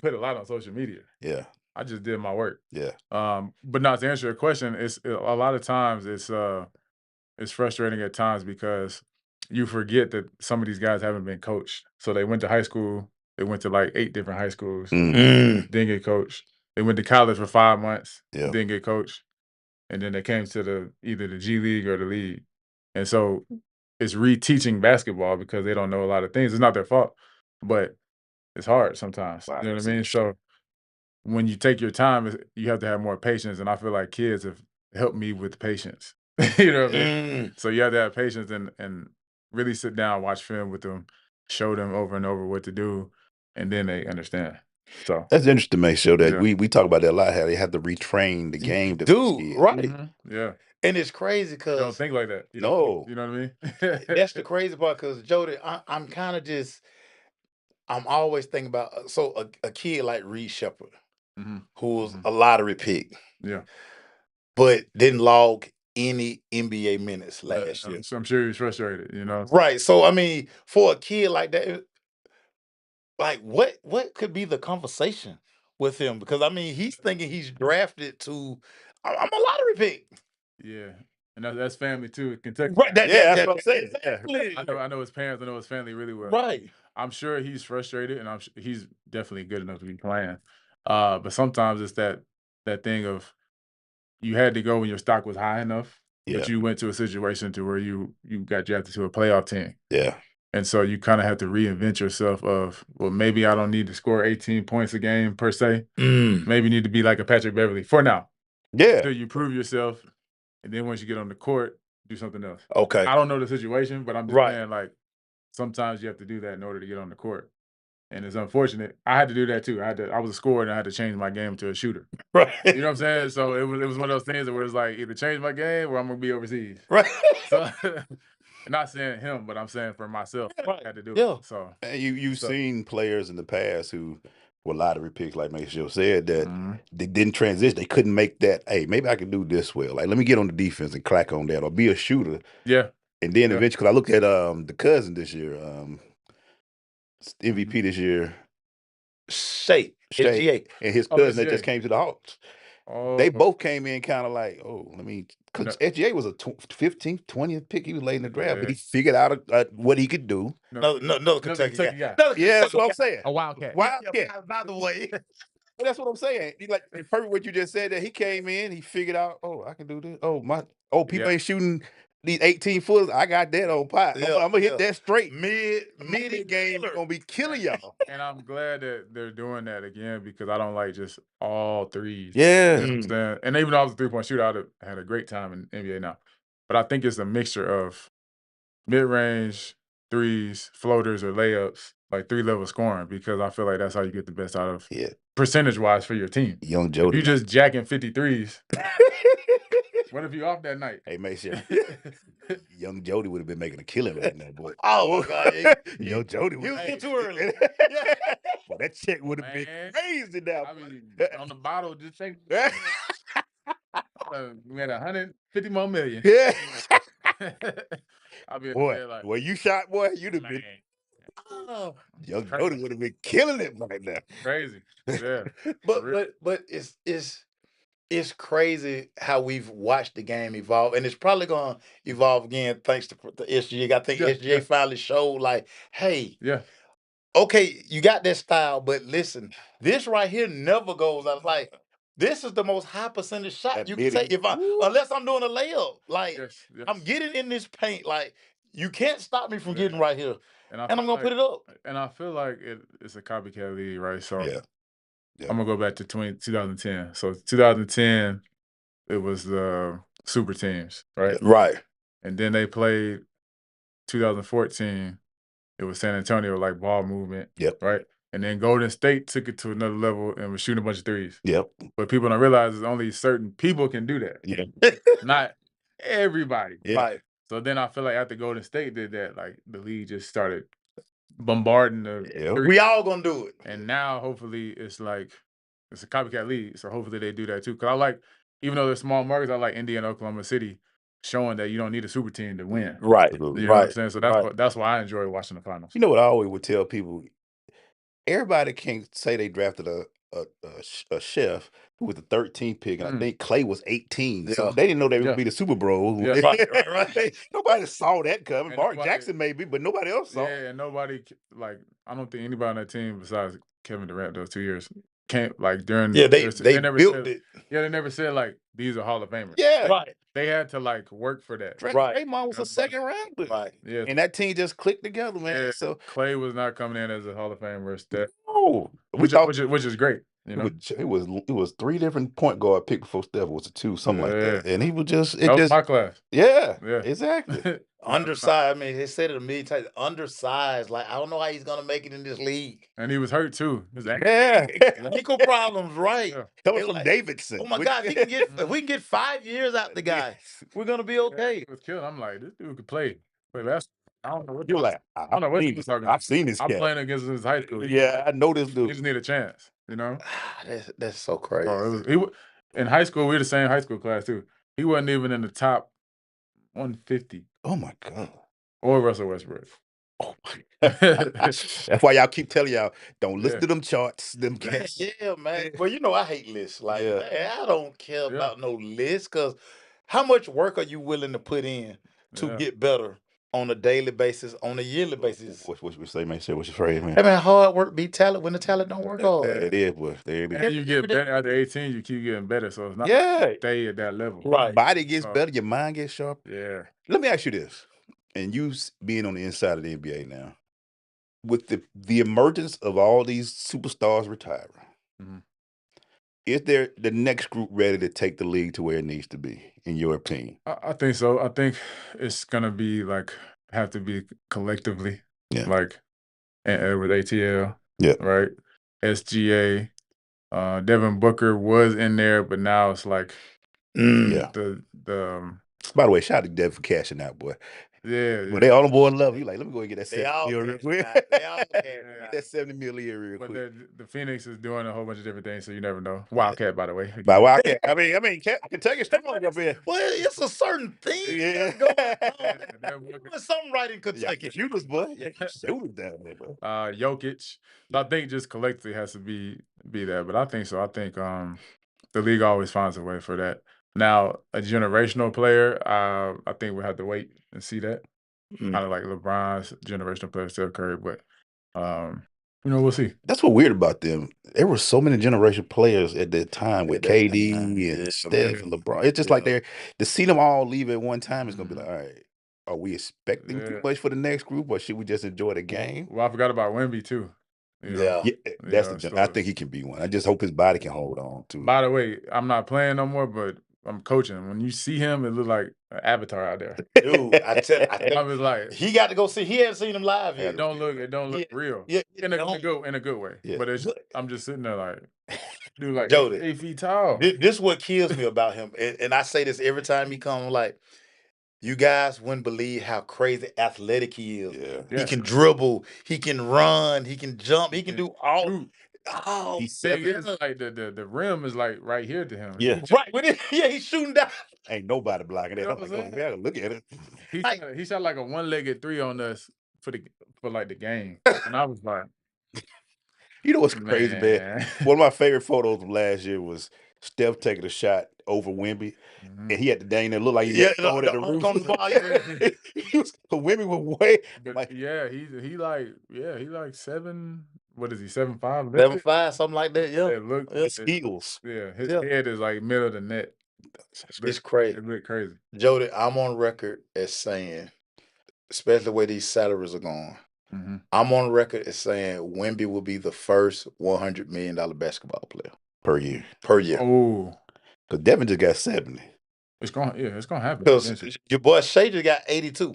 put a lot on social media. Yeah. I just did my work. Yeah. But not to answer your question, a lot of times it's frustrating at times because you forget that some of these guys haven't been coached. So they went to high school, they went to like 8 different high schools, Mm. Mm. didn't get coached. They went to college for 5 months, Yeah. didn't get coached, and then they came to either the G League or the league. And so it's reteaching basketball because they don't know a lot of things. It's not their fault, but it's hard sometimes. Wow, You know what I mean? that's So when you take your time, you have to have more patience. And I feel like kids have helped me with patience. You know what I mean? Mm. So you have to have patience and really sit down, watch film with them, show them over and over what to do, and then they understand. So That's interesting, man. Show that yeah. we talk about that a lot. How they have to retrain the game to Dude, kids. right. Yeah. And it's crazy You don't because think like that. You don't think, No. you know what I mean? that's the crazy part. Because Jody, I'm kind of just I'm always thinking about a kid like Reed Shepard, Mhm. who was Mhm. a lottery pick, Yeah. but didn't log any NBA minutes Yeah. last year. So I'm sure he's frustrated. Right. So I mean, for a kid like that, like what could be the conversation with him? Because I mean, he's thinking he's drafted to. I'm a lottery pick. Yeah. And that's family too. Kentucky. Right. Yeah, that's what I'm saying. Yeah. Exactly. I know his parents, I know his family really well. Right. I'm sure he's frustrated, and he's definitely good enough to be playing. But sometimes it's that thing of you had to go when your stock was high enough, Yeah. but you went to a situation to where you got drafted to a playoff team, Yeah. and so you kind of have to reinvent yourself. Of well, maybe I don't need to score 18 points a game per se. Mm. Maybe you need to be like a Patrick Beverly for now Yeah. until you prove yourself, and then once you get on the court, do something else. Okay. I don't know the situation, but I'm just Right. saying like sometimes you have to do that in order to get on the court. And it's unfortunate. I had to do that too. I was a scorer and I had to change my game to a shooter. Right. You know what I'm saying? So it was one of those things where it's like either change my game or I'm gonna be overseas. Right. So not saying him, but I'm saying for myself, Right. I had to do Yeah. it. So And you've so seen players in the past who were lottery picks, like Maceo said, that mhm. they didn't transition. They couldn't make that. Hey, maybe I can do this well. Like, let me get on the defense and crack on that, or be a shooter. Yeah. And then Yeah. eventually, because I looked at the cousin this year, MVP Mhm. this year, Shape. Shay, SGA. and his Oh, cousin that just SJ. came to the Hawks. Oh They both came in kind of like, oh, let me, no, because SGA was a 15th, 20th pick. He was late in the draft, but yeah. he figured out what he could do. No, Another another Kentucky guy. Kentucky guy. Another Yeah, that's Kentucky what I'm guy. saying. A Wildcat. Wildcat. By the way. But that's what I'm saying. He like perfect what you just said. That he came in, he figured out, oh, I can do this. People Yeah. ain't shooting these 18-footers. I got that on pot. I'm gonna hit that straight. Mid Game killer. gonna be killing y'all. And I'm glad that they're doing that again because I don't like just all threes. Yeah. You know what I'm saying? And even though I was a 3-point shooter, I'd have had a great time in NBA now. But I think it's a mixture of mid-range, threes, floaters, or layups, like three-level scoring, because I feel like that's how you get the best out of Yeah. percentage-wise for your team. Young If you Jody. just jacking 53s, What if you off that night? Hey, make sure. Young Jodie would have been making a killing right now, boy. Oh my God, Young Jodie he was would. a little too early. Boy, that check would have been Man. crazy now. I mean, on the bottle, just take. We had 150 more million. Yeah. I'll be Boy, there like, where you shot, boy, you'd have man, been. Oh, Young crazy. Jodie would have been killing it right now. Crazy. Yeah. but it's crazy how we've watched the game evolve, and it's probably gonna evolve again thanks to the SGA. I think Yeah, SGA yeah. finally showed like, hey, Yeah. okay, you got that style, but listen, this right here never goes out. Like, this is the most high percentage shot That you can take bidding. Woo. unless I'm doing a layup. Like, Yes. Yes. I'm getting in this paint. Like, you can't stop me from Yeah. getting right here, And I and I'm feel gonna put it up. and I feel like it's a copycat league, right? So Yeah. I'm gonna go back to 2010. So 2010, it was the super teams, right? Right. And then they played 2014. It was San Antonio, like ball movement, Yep. right? And then Golden State took it to another level and was shooting a bunch of threes. Yep. But people don't realize is only certain people can do that, Yeah. not everybody. Yeah. Right. So then I feel like after Golden State did that, like the league just started bombarding the Yeah. threes. We all gonna do it. And now hopefully it's like it's a copycat league. So hopefully they do that too. Cause I like, even though they're small markets, I like Indiana, Oklahoma City, showing that you don't need a super team to win. Right. You know what I'm Right. saying? So Right. that's why I enjoy watching the finals. You know what I always would tell people? Everybody can't say they drafted a chef who was the 13th pick, and I think Clay was 18. So Yeah. they didn't know they were Yeah. gonna be the Super Bowl. Yeah. Right. Nobody saw that coming. And Mark nobody- Jackson maybe, but nobody else saw. Yeah, and nobody like I don't think anybody on that team besides Kevin Durant those 2 years can't like during Yeah, they never built said, it. Yeah, they never said like these are Hall of Famers. Yeah. Right. They had to like work for that. Right. Draymond was a second rounder. Right. Yeah. And that team just clicked together, man. Yeah, So Clay was not coming in as a Hall of Famer, Steph, no, we which, thought which is great. You know, it was 3 different point guard pick before Steph was a 2, something like that. Yeah. And he was just that was my class. yeah, Yeah. exactly. Undersized. I mean, they said it a million times. Undersized. Like, I don't know how he's gonna make it in this league. And he was hurt too. His ankle. Yeah. Ankle problems, right? Yeah. Coming It from like, Davidson. oh my God, if we can get 5 years out the guy, we're gonna be okay. He was killed. I'm like, this dude could play basketball. I don't know what You're like, I don't know what he was talking about. I've seen this I'm cat. playing against his high school. Yeah, I know this He dude. just need a chance. You know. That's so crazy. So in high school, we were the same high school class too. He wasn't even in the top 150 Oh my God. or Russell Westbrook. Oh my God. That's why y'all keep telling y'all, don't listen Yeah. to them charts. Them cats. Yeah, man. Well, you know, I hate lists. Like, Yeah. man, I don't care Yeah. about no list because how much work are you willing to put in to Yeah. get better on a daily basis, on a yearly basis? What you say, man? Say what's your phrase, man? Hey, man, hard work beat talent when the talent don't work hard. There it is, boy. There it is. And you get better after 18, you keep getting better. So it's not Yeah. stay at that level. Right. Body gets So- better, your mind gets sharp. Yeah. Let me ask you this, and you being on the inside of the NBA now, with the emergence of all these superstars retiring, Mhm. is there the next group ready to take the league to where it needs to be, in your opinion? I think so. I think it's gonna be like have to be collectively. Yeah. Like with ATL. Yeah. Right. SGA. Devin Booker was in there, but now it's like Yeah. the By the way, shout out to Dev for cashing out, boy. yeah. When they all on board love, you like, let me go and get that They 70 all mil real cash quick. out. They all cash Get that 70 million real But quick. the Phoenix is doing a whole bunch of different things, so you never know. Wildcat, by the way. By Wildcat, I mean, Kentucky strong up here. Well, it's a certain thing Yeah. that's going on. Devin You're Booker. doing something right in Yeah, Kentucky. shooters, boy. Yeah, shooters down there, bro. Jokic. So I think just collectively has to be that. But I think so. I think the league always finds a way for that. Now, a generational player, I think we'll have to wait and see that. Mm. Kind of like LeBron's generational player, Steph Curry, but we'll see. That's what weird about them. There were so many generation players at that time with At that KD time, and yeah, Steph and LeBron. It's just like to see them all leave at one time. It's gonna be like, all right, are we expecting too Yeah. much for the next group, or should we just enjoy the game? Well, I forgot about Wemby too. You know? Yeah. Yeah, that's Yeah, I so- think he can be one. I just hope his body can hold on to it. By the way, I'm not playing no more, but I'm coaching. When you see him, it look like an avatar out there. Dude, I tell I was like, he got to go see. He hadn't seen him live it yet. don't look real. Yeah, in a good way. Yeah. But I'm just sitting there like, Dude, like Jodie, 8 feet tall. this what kills me about him, and I say this every time he comes. Like, you guys wouldn't believe how crazy athletic he is. Yeah. He Yeah. can dribble, he can run, he can jump, he can do all. Shoot. Oh, He's Thing 7. is, like the rim is like right here to him. Yeah. right. With it, yeah, he's shooting down. Ain't nobody blocking You that. know I'm what like, I'm oh, saying? yeah, look at it. He shot like a one-legged three on us for like the game, and I was like, You know what's crazy, man? man. One of my favorite photos from last year was Steph taking a shot over Wemby, and he had the dang that looked like he Yeah, had to throw it at the roof. on the ball. Yeah. Wemby was way But like yeah, he like 7. What is he, 7'5"? 7'5", something like that. Yeah, It look yeah. skills. yeah, his Yeah. head is like middle of the net. It's crazy. It look crazy. Jodie, I'm on record as saying, especially the way these salaries are going, Mm-hmm. I'm on record as saying Wemby will be the first $100 million basketball player Per year. per year. Oh, Because Devin just got 70. it's gonna happen. Because eventually. your boy Shea just got 82.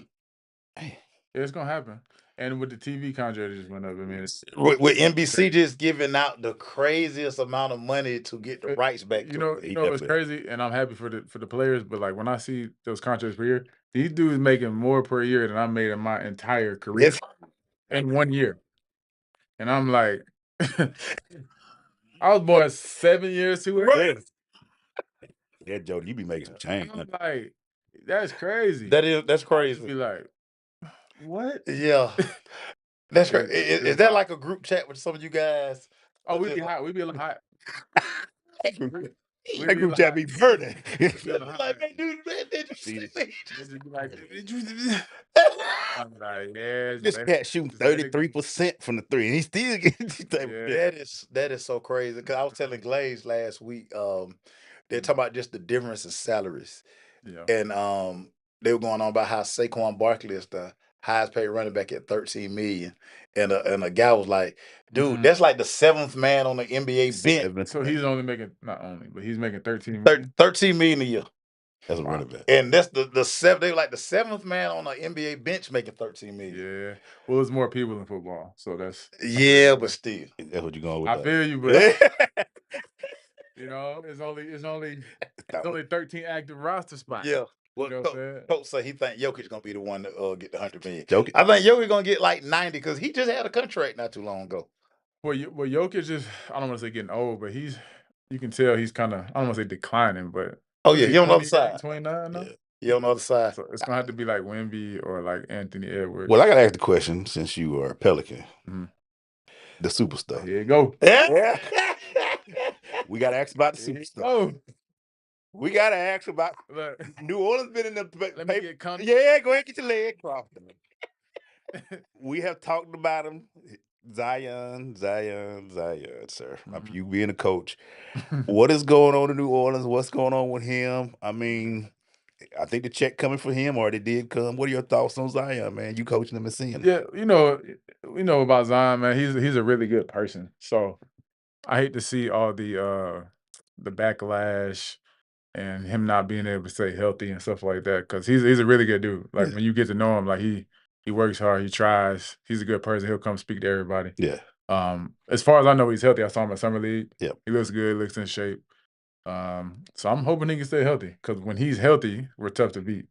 Hey, Yeah, it's gonna happen. And with the TV contract that just went up, I mean, With NBC just giving out the craziest amount of money to get the rights back you to know, it. he it's definitely. crazy, and I'm happy for the players. But like when I see those contracts per year, these dudes making more per year than I made in my entire career It's, in 1 year. And I'm like, I was born 7 years too early. Yeah, Jody, you be making some change. I'm like, that's crazy. that's I just crazy. be like, what? Yeah. That's crazy. It's Is that like a group chat with some of you guys? Oh, we be hot. We be a little hot. We That be a group little chat hot. be burning. We be a little hot. Like, man, dude, man, did you see me? They just be like, "Did you?" I'm like, yeah, This cat shooting just let it go." 33% from the three, and he still getting these type of Yeah. shit. That is so crazy. Because I was telling Glaze last week, they're talking about just the difference in salaries. Yeah. And they were going on about how Saquon Barkley is the highest paid running back at 13 million. And a guy was like, dude, that's like the seventh man on the NBA bench. So he's only making not only, but he's making 13 million. 13 million a year. That's a Wow. running back. And that's the seven. They were like the seventh man on the NBA bench making 13 million. Yeah. Well, there's more people in football, so that's Yeah, but still. That's what you're going with. I that. feel you, but you know, it's only 13 active roster spots. Yeah. Well, You know what I'm saying? Coach say he think Jokic gonna be the one to get the 100 million. Jokic. I think Jokic gonna get like 90 because he just had a contract not too long ago. Well, Jokic is, I don't want to say getting old, but you can tell he's kind of, I don't want to say declining, but Oh yeah, he on the other side. 29 now. Yeah. He on the other side. So it's gonna have to be like Wemby or like Anthony Edwards. Well, I got to ask the question since you are a Pelican, Mhm. the superstar. Here you go. Yeah. We got to ask about the Here you superstar. go. We got to ask about Look, New Orleans been in the let me get comfortable. Yeah, go ahead, get your leg crossed. We have talked about him. Zion, sir. You being a coach. What is going on in New Orleans? What's going on with him? I mean, I think the check coming for him, or it did come. What are your thoughts on Zion, man? You coaching him and seeing him. Yeah, we know about Zion, man. He's a really good person. So I hate to see all the backlash and him not being able to stay healthy and stuff like that, because he's a really good dude. Like when you get to know him, like he works hard, he tries, he's a good person. He'll come speak to everybody. Yeah. As far as I know, he's healthy. I saw him at Summer League. Yep. He looks good, looks in shape. So I'm hoping he can stay healthy, because when he's healthy, we're tough to beat.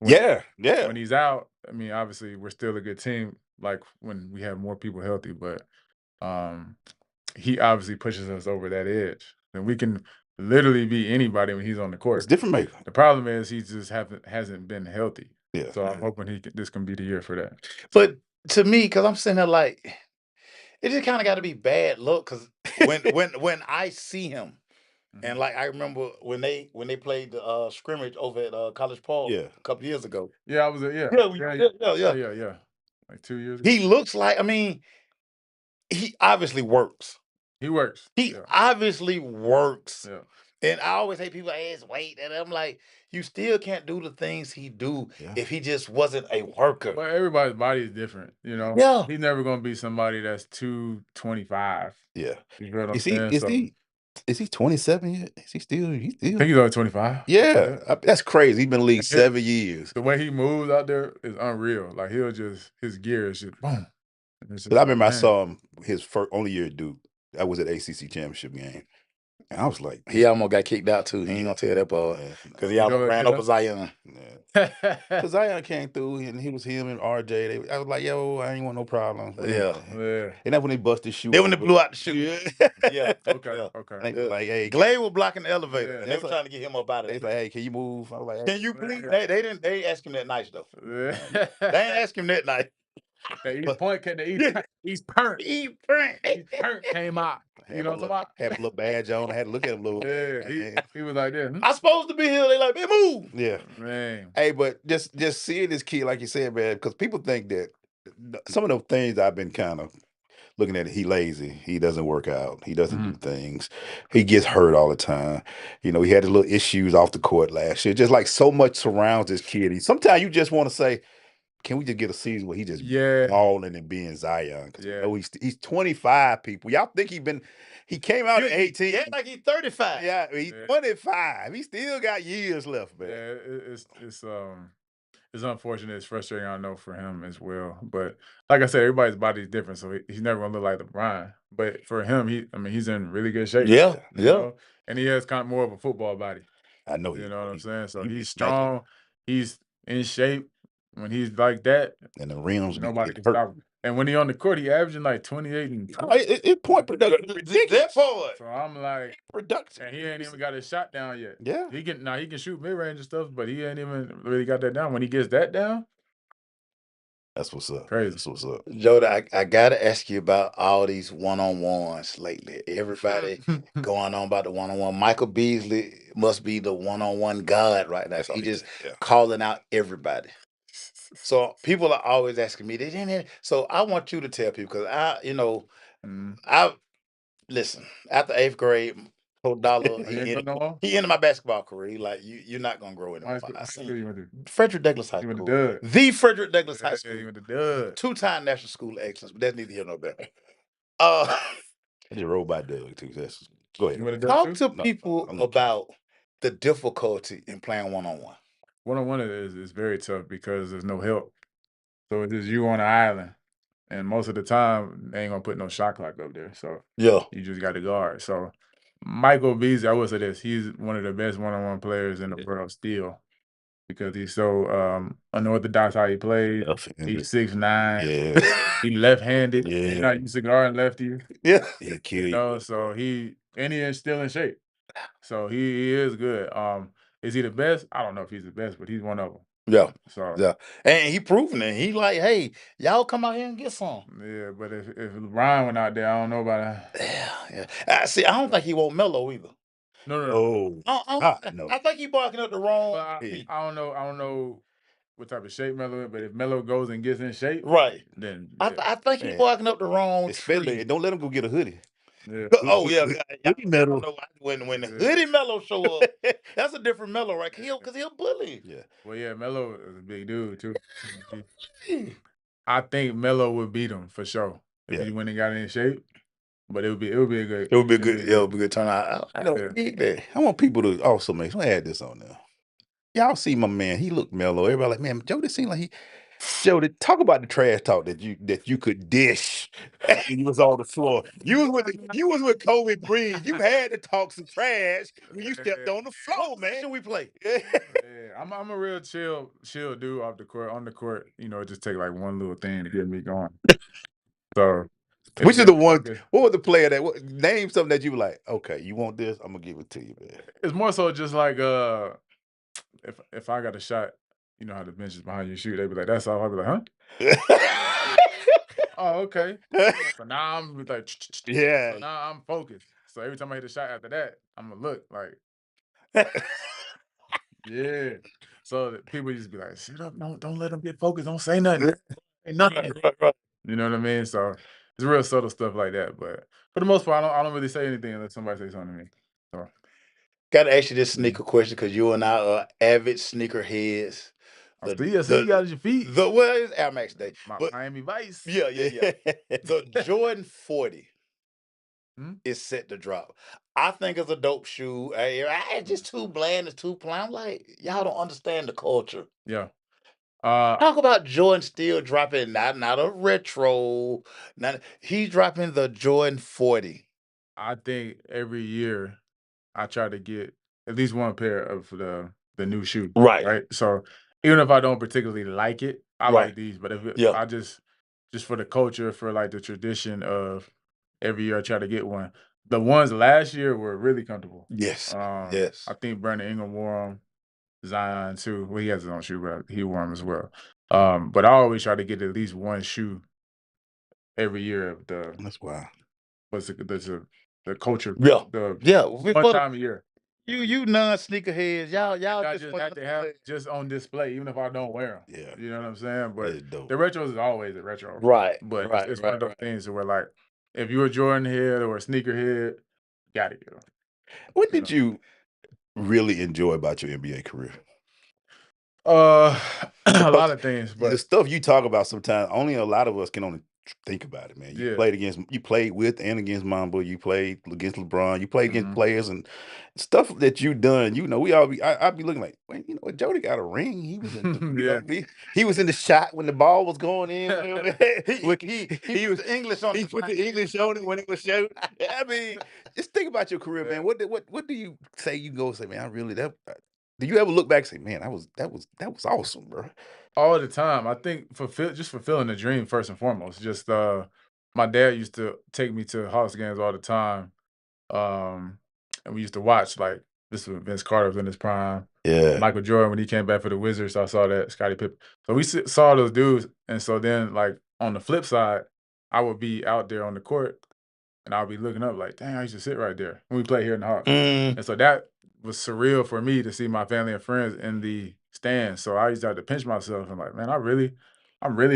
Yeah. When he's out, I mean, obviously we're still a good team, like when we have more people healthy, but he obviously pushes us over that edge. And we can literally beat anybody when he's on the It's court. different maker. The problem is he just hasn't been healthy. Yeah. So I'm hoping this can be the year for that. But to me, because I'm sitting there like, it just kind of got to be bad luck. Because when I see him, and like I remember when they played the scrimmage over at College Park a couple years ago. Yeah, I was yeah. Yeah. Like 2 years ago. He looks like, I mean, he obviously works. He works. He obviously works. Yeah. And I always hate people say his weight, and I'm like, you still can't do the things he do if he just wasn't a worker. But everybody's body is different, you know. Yeah. He's never gonna be somebody that's 225. Yeah. You know what I'm saying? Is he 27 yet? Is he still? I think he's only 25. Yeah, that's crazy. He's been in the league 7 years. The way he moves out there is unreal. Like his gear is just boom. But I remember I saw him his only year at Duke. I was at ACC championship game. And I was like, He almost got kicked out too. He ain't gonna tell that part because he You almost know ran what, over Zion. Because Zion came through and he was him and RJ. I was like, yo, I ain't want no problem. Yeah. Yeah. And that's when they bust his shoe. Then when they open. blew out the shoe. Yeah. Yeah. Okay. Yeah. Okay. And they like, hey, Glade was blocking the elevator. Yeah. And they were That's trying to get him up out of they there. like, hey, can you move? I was like, hey. Can you please? They didn't. They ain't ask him that nice though. Yeah. They ain't ask him that nice. The East But- Point came. Yeah. East Point. He burnt. East Point came out. You know what I'm talking about? Had a little badge on. I had to look at him a little. Yeah. He was like this. I'm supposed to be here. They like, man, move. Yeah. Man. Hey, but just seeing this kid, like you said, man, because people think that some of the things I've been kind of looking at, he lazy, he doesn't work out, he doesn't do things, he gets hurt all the time. You know, he had his little issues off the court last year. Just like so much surrounds this kid. Sometimes you just want to say, can we just get a season where he just balling and being Zion? Because you know he's 25. People, y'all think he came out at 18. Yeah, like he's 35. Yeah, he's 25. He still got years left, man. Yeah, it's unfortunate. It's frustrating, I know, for him as well. But like I said, everybody's body is different, so he's never gonna look like LeBron. But for him, he's in really good shape. Yeah, you know? And he has kind of more of a football body. I know You know what I'm saying? So he he's be strong. He's in shape. When he's like that, and the rims nobody can hurt. stop him. And when he on the court, he averaging like 28 and 20. It point production. That forward. So I'm like, Production. and he ain't even got his shot down yet. Yeah. He can shoot mid range and stuff, but he ain't even really got that down. When he gets that down, That's what's up. crazy. That's what's up. Joda, I gotta ask you about all these one-on-ones lately. Everybody going on about the one-on-one. Michael Beasley must be the one-on-one god right now. He just calling out everybody. So people are always asking me, they didn't. So I want you to tell people because I listen. After 8th grade, Coach Dollar he ended my basketball career. He like you're not gonna grow anymore. I seen Frederick Douglass High School. The Frederick Douglass High School. He went to Doug. 2-time National School of Excellence, but that's neither here nor there. I just rolled by Doug too. Go ahead. Talk to people about the difficulty in playing one-on-one. One-on-one is very tough because there's no help. So it's just you on an island. And most of the time, they ain't gonna put no shot clock up there. So Yeah. you just got to guard. So Michael Beasley, I would say this, he's one of the best one-on-one players in the world still. Because he's so unorthodox how he plays. He's 6'9". Yeah. He left-handed. Yeah. He's not used to guarding lefty. Yeah. He'll kill you. know, so he is still in shape. So he is good. Is he the best? I don't know if he's the best, but he's one of them. Yeah. So Yeah. And he proving it. He like, hey, y'all come out here and get some. yeah, but if LeBron went out there, I don't know about Yeah. Yeah. See, I don't think he won't mellow either. No. I think he barking up the wrong. Well, I don't know. I don't know what type of shape Melo is, but if Melo goes and gets in shape, Right. then I think he's barking up the wrong tree. Don't let him go get a hoodie. Yeah. Oh yeah, hoodie Melo. When the hoodie Melo show up, that's a different Melo, right? Because he'll bully. Yeah. Well, yeah, Melo is a big dude too. I think Melo would beat him for sure if he went and got in shape. But it would be a good. It would be good. It would be a good turnout. I want people to also let me add this on there. Y'all see my man? He looked mellow. Everybody like, man, Jody seemed like Jody, talk about the trash talk that you could dish when you was on the floor. You was with Kobe Bryant. You had to talk some trash when you stepped on the floor, man. Should we play? Yeah, I'm a real chill dude off the court. On the court, it just take like one little thing to get me going. So, which is the one? What was the player that name something that you were like? Okay, you want this? I'm gonna give it to you, man. It's more so just like if I got a shot, you know how the bench is behind you shoot, they be like, that's all. I be like, huh? Oh, okay. So now I'm like, yeah. So now I'm focused. So every time I hit a shot after that, I'm gonna look like, yeah. So people just be like, shut up, don't let them get focused, don't say nothing, ain't nothing. Right. You know what I mean? So it's real subtle stuff like that. But for the most part, I don't really say anything unless somebody says something to me. So. Got to ask you this sneaker question because you and I are avid sneaker heads. I see you got your feet. It's Air Max Day. Miami Vice. Yeah. The Jordan 40 is set to drop. I think it's a dope shoe. It's just too bland. It's too plain. I'm like, y'all don't understand the culture. Yeah. Talk about Jordan still dropping not a retro. He's dropping the Jordan 40. I think every year I try to get at least one pair of the new shoe, Right. right? So even if I don't particularly like it, I Right. like these. But if Yeah. I just for the culture, for like the tradition of every year I try to get one. The ones last year were really comfortable. Yes. I Yes. think Brandon Ingram wore them. Zion too. Well, he has his own shoe, but he wore them as well. But I always try to get at least one shoe every year of That's wild. the culture, Yeah. the Yeah. one time a year. You non sneakerheads, y'all I just just want have to have it just on display, even if I don't wear them. Yeah. You know what I'm saying? That But is dope. the retros is always a retro. Right. But Right. it's one Right. of those Right. things where like, if you're a Jordan head or a sneaker head, gotta get them. What You did you really enjoy about your NBA career? know? A Because lot of things, the but stuff you talk about sometimes, only a lot of us can only think about it, man. yeah. You played with and against Mamba, you played against LeBron, you played against Mhm. players and stuff that you done. You know, I'd be looking like, wait, you know what? Jody got a ring. He was in the, you Yeah. know, he was in the shot when the ball was going in. He was English on He put the English on it when it was showed. I mean, just think about your career, man. What do you say? You go say, man, I really that. Do you ever look back and say, man, that was awesome, bro? All the time. I think fulfilling the dream first and foremost. Just my dad used to take me to Hawks games all the time. And we used to watch like this was Vince Carter was in his prime. Yeah. Michael Jordan when he came back for the Wizards, I saw that, Scottie Pippen. So we saw those dudes, and so then like on the flip side, I would be out there on the court and I'll be looking up like, dang, I used to sit right there when we play here in the Hawks. Mm, And so that was surreal for me to see my family and friends in the stands. So I used to have to pinch myself and like, man, I'm really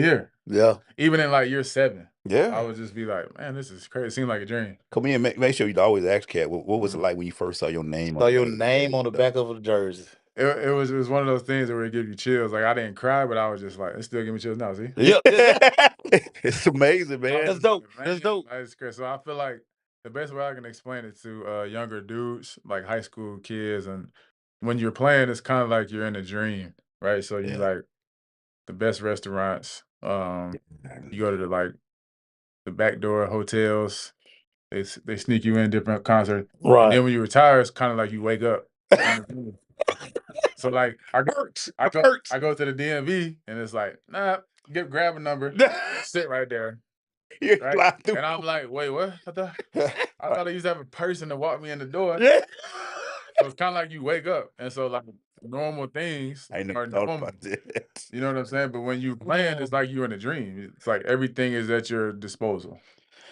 here. Yeah. Even in like year 7, I yeah. would just be like, man, this is crazy. It seemed like a dream. Come in, make sure you always ask Cat, what was it Mhm. like when you first saw your name Saw on your the name on the back of the jersey. It was one of those things where it give you chills. Like I didn't cry, but I was just like, it still give me chills now. See, Yeah. It's amazing, man. That's dope. man, That's dope. it's crazy. So I feel like the best way I can explain it to younger dudes, like high school kids, and when you're playing, it's kind of like you're in a dream, right? So you Yeah. like the best restaurants. You go to the back door hotels. They sneak you in different concerts, and Right. then when you retire, it's kind of like you wake up. In the dream. So like Perks. Perks. I go to the DMV and it's like, nah, grab a number, sit right there, You right? fly through. And I'm like, wait, what? I thought I used to have a person to walk me in the door. Yeah. So it's kind of like you wake up, and so like normal things I ain't never are thought normal. about that. You know what I'm saying? But when you playing, it's like you're in a dream. It's like everything is at your disposal,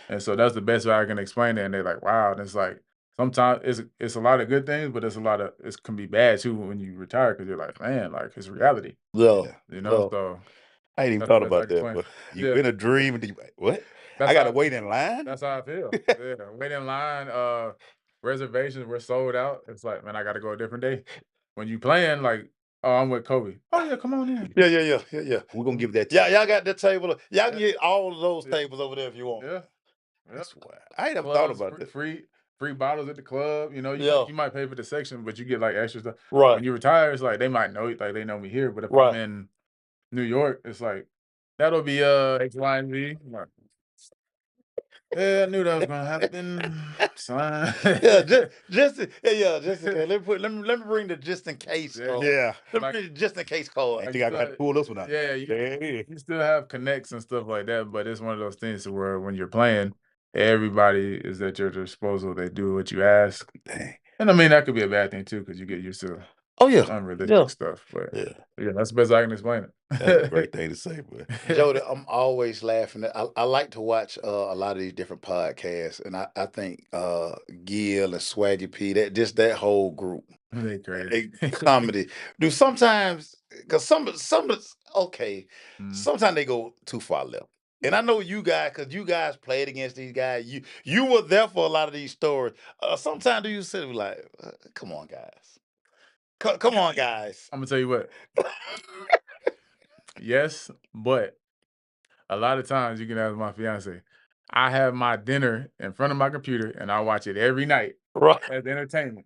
and so that's the best way I can explain it. And they're like, wow. And it's like sometimes it's a lot of good things, but it can be bad too when you retire because you're like, man, like it's reality. Yeah. Yeah. You know, Yeah. so I ain't even that's the thought best I about can that, explain but it. you Yeah, in a dream and you like, what? that's I how gotta wait in line? that's how I feel. Yeah, wait in line. Reservations were sold out. It's like, man, I got to go a different day. When you playing, like, oh, I'm with Kobe. Oh yeah, come on in. Yeah. We're gonna give that to Yeah, you. y'all got that table. Y'all can Yeah, get all of those yeah, tables over there if you want. yeah. Yeah. That's why. I ain't never thought Clubs, about that. free bottles at the club. You know, Yeah. you might pay for the section, but you get like extra stuff. Right. When you retire, it's like they might know, like they know me here. But if I'm Right. in New York, it's like that'll be X, Y, and Z. I'm like, yeah, I knew that was gonna happen. Son. Yeah, just in case. Let me bring the just in case. Yeah. Yeah. Let me Like- bring the just in case I card. think I got to pull this one out. Yeah, you still have connects and stuff like that, but it's one of those things where when you're playing, everybody is at your disposal. They do what you ask. Dang. And I mean, that could be a bad thing too, because you get used to Oh yeah. unrealistic stuff. But Yeah. yeah, that's the best I can explain it. That's a great thing to say, boy. Jody, I'm always laughing. I like to watch a lot of these different podcasts, and I think Gil and Swaggy P, that whole group, They crazy. comedy. Do sometimes because some of okay, Mm. sometimes they go too far left. And I know you guys, because you guys played against these guys. You were there for a lot of these stories. Sometimes do you sit and be like, come on, guys. Come on, guys. I'm gonna tell you what. Yes, but a lot of times you can ask my fiance. I have my dinner in front of my computer and I watch it every night Right. as entertainment.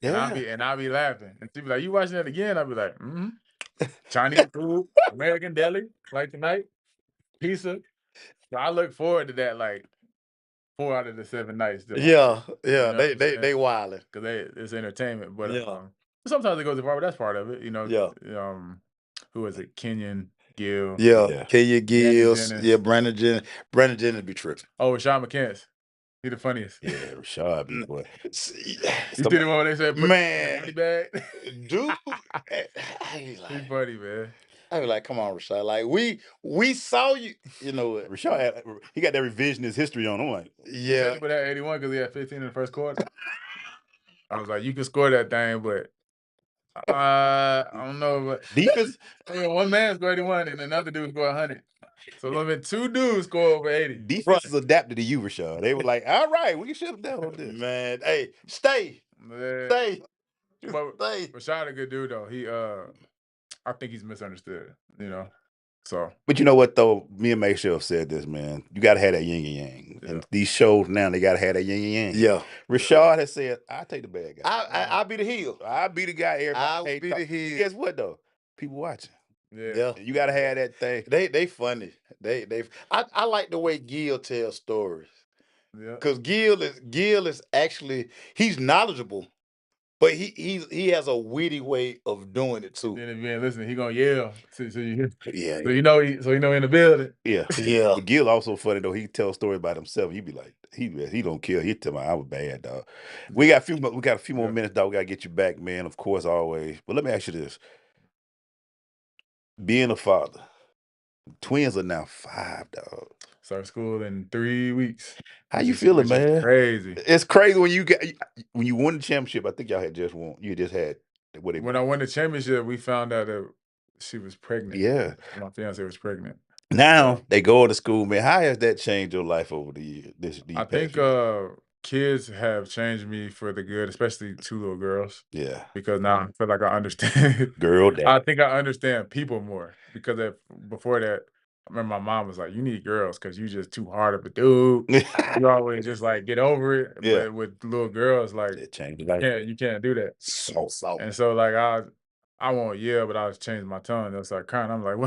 Yeah. And I'll be laughing. And she be like, you watching that again? I'll be like, mm-hmm. Chinese food, American deli, like tonight, pizza. So I look forward to that, like 4 out of the 7 nights that Yeah, you yeah, know what I'm saying? they wildin'. 'Cause it's entertainment, but, Yeah, sometimes it goes too far, but that's part of it, yeah, who is it? Kenyon, Gill, yeah. Yeah. Kenya Brandon Gills, yeah, Jennings. Brandon Jennings be tripping. Oh, Rashad McCants. He the funniest. Yeah, Rashad be N- boy. See, You see Some the one where they said put it in the money man, bag? dude, eh, I be He like, funny, man. I be like, come on, Rashad, like we saw you, you know what? Rashad he got that revisionist history on him. I'm like, He said Yeah, he would have 81 because he had 15 in the first quarter. I was like, you can score that thing, but I don't know. But defense yeah, one man scored 81 and another dude scored 100. So there's been 2 dudes score over 80. defense is adapted to you, Rashad. They were like, all right, we can shut him down on this. man, hey, stay, Man, stay, but stay. Rashad a good dude though. I think he's misunderstood, So But you know what though? Me and Make have said this, man. You gotta have that yin and yang. yeah. And these shows now they gotta have that yin and yang. Yeah, Rashad has said, I take the bad guy. I be the heel. I be the guy everybody I hate be talk. the heel. Guess what though? People watching. Yeah. Yeah, You gotta have that thing. they funny. I like the way Gil tells stories. Yeah. Cause Gil is actually he's knowledgeable, but he has a witty way of doing it too. Then if you ain't listening, he gonna yell. So you hear. Yeah, So you know in the building. yeah. Yeah. But Gil also funny though. He tell a story about himself. You be like, he don't kill. He tell me I was bad, dog. We got a few more Yeah. minutes, dog. We gotta get you back, man. Of course, always. But let me ask you this: being a father, twins are now 5, dog. Start school in 3 weeks. How which you is- feeling, which is man? Crazy. It's crazy when you won the championship. I think y'all had just won. You just had what they. When I won the championship, we found out that she was pregnant. Yeah. My fiance was pregnant. Now they go to school, man. How has that changed your life over the year? These I past think few years? kids have changed me for the good, especially 2 little girls, Yeah, because now I feel like I understand. girl, dad. I think I understand people more because before that, I remember my mom was like, "You need girls because you just too hard of a dude. You always just like get over it." Yeah. But with little girls, like It changed your life. you can't do that. So And so like I won't yell, but I was changing my tone. That's like crying. I'm like,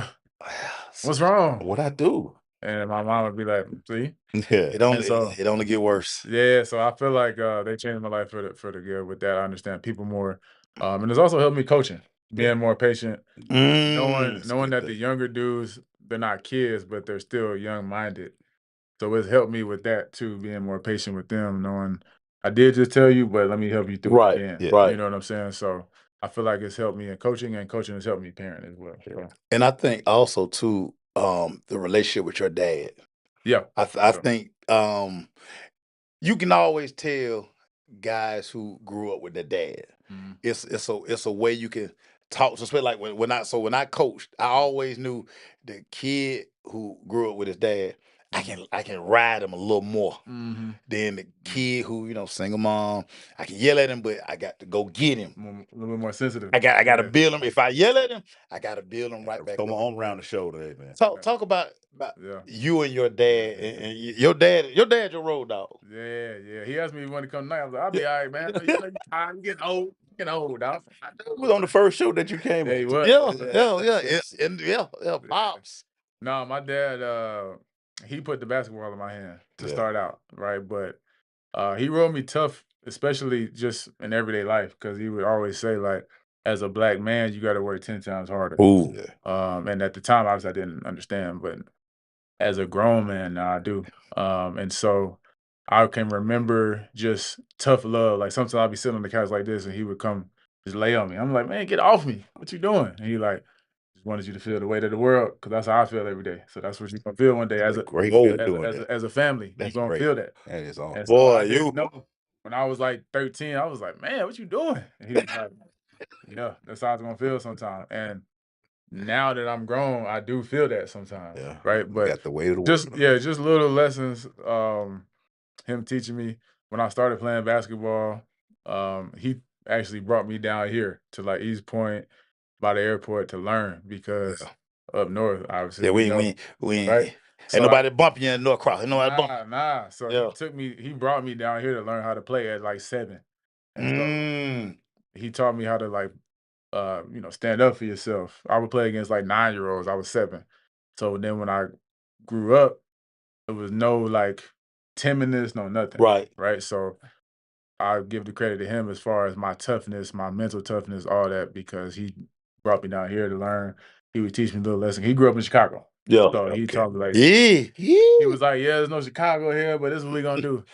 what's wrong? What I do? And my mom would be like, see. Yeah, it only get worse. Yeah, so I feel like they changed my life for the good with that. I understand people more. And it's also helped me coaching, being more patient, that's a knowing good that the thing. younger dudes, they're not kids, but they're still young minded. So it's helped me with that too, being more patient with them, knowing I did just tell you, but let me help you through it Right, again. Yeah. right. You know what I'm saying? So I feel like it's helped me in coaching, and coaching has helped me parent as well. So, And I think also too, the relationship with your dad. yeah. I Yeah. think you can always tell guys who grew up with their dad. Mhm. It's a way you can talk. So especially like when I coached, I always knew the kid who grew up with his dad. I can ride him a little more Mhm. than the kid who single mom. I can yell at him, but I got to go get him. A little bit more sensitive. I got to Yeah. build him. If I yell at him, I got to build him right back Throw my up. arm around the shoulder, hey, man. Talk about Yeah. you and your dad and your dad your road dog. Yeah, yeah. He asked me if he wanted to come tonight. I was like, I'll be all right, man. You know, I'm getting old. Getting old, dog. Who was on the first show that you came Yeah, he on? was. Yeah, pops. No, my dad, he put the basketball in my hand to Yeah. start out, right? But he rode me tough, especially just in everyday life, because he would always say, like, as a black man, you got to work 10 times harder. Ooh. Yeah. And at the time, obviously, I didn't understand, but as a grown man now I do. And so I can remember just tough love. Like sometimes I'd be sitting on the couch like this and he would come just lay on me. I'm like, man, get off me. What you doing? And he like, just wanted you to feel the weight of the world because that's how I feel every day. So that's what you're gonna feel one day That's as a a great Whoa. feeling doing that. as a family. You're That's gonna great. feel that. That is awesome. And so Boy, I didn't you know when I was like 13, I was like, man, what you doing? And he was like, yeah, that's how it's gonna feel sometimes. And now that I'm grown, I do feel that sometimes, Yeah. right? You But got the weight of the world. just little lessons. Him teaching me when I started playing basketball. He actually brought me down here to like East Point by the airport to learn because up north, obviously, Yeah, we know, we right? ain't So nobody bump you in North Cross. Ain't nobody bump. nah. So Yeah. he brought me down here to learn how to play at like 7, and so Mm. he taught me how to like stand up for yourself. I would play against like 9-year-olds. I was 7. So then when I grew up, there was no like timidness, no nothing. Right. Right. So I give the credit to him as far as my toughness, my mental toughness, all that, because he brought me down here to learn. He would teach me little lessons. He grew up in Chicago. Yeah. So he taught me like Yeah. he was like, yeah, there's no Chicago here, but this is what we're gonna do.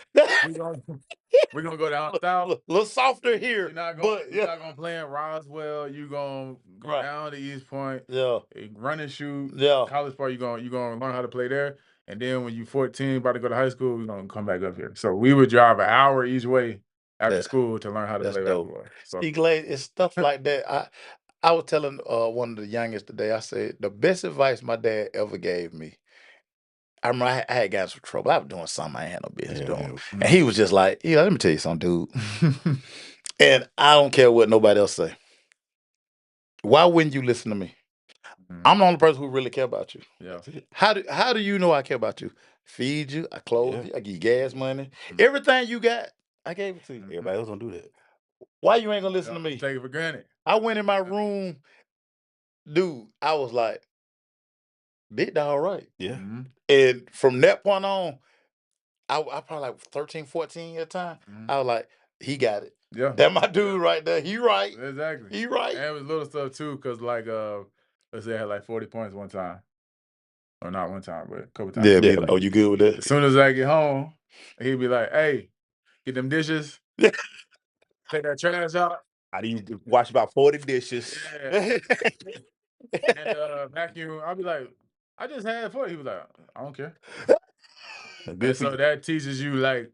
We're gonna go down south. A little softer here. You're not but gonna play in Roswell. You're gonna go Right. down to East Point, Yeah. run and shoot. Yeah. College part, you're gonna learn how to play there. And then when you're 14, about to go to high school, we're gonna come back up here. So we would drive an hour each way after Yeah. school to learn how to That's play dope. basketball. So See, Glade, it's stuff like that. I was telling one of the youngest today, I said, the best advice my dad ever gave me. I remember I had gotten some trouble. I was doing something I had no business doing. And he was just like, yeah, let me tell you something, dude. And I don't care what nobody else say. Why wouldn't you listen to me? I'm the only person who really care about you. yeah. How do you know I care about you? Feed you, I clothe you, I give you gas money. Everything you got, I gave it to you. Everybody else don't do that. Why you ain't gonna listen to me? Take it for granted. I went in my room, dude, I was like, big dog, right? Yeah. And from that point on, I probably like 13, 14 at the time. I was like, he got it. Yeah. That my dude right there. He right. Exactly. He right. And it was little stuff too, because like let's say I had like 40 points one time. Or not one time, but a couple times. Yeah, man. Oh, you good with that? As soon as I get home, he'd be like, hey, get them dishes. Take that trash out. I need to wash about 40 dishes. Yeah. And vacuum. I'll be like, I just had 40. He was like, I don't care. And so that teaches you like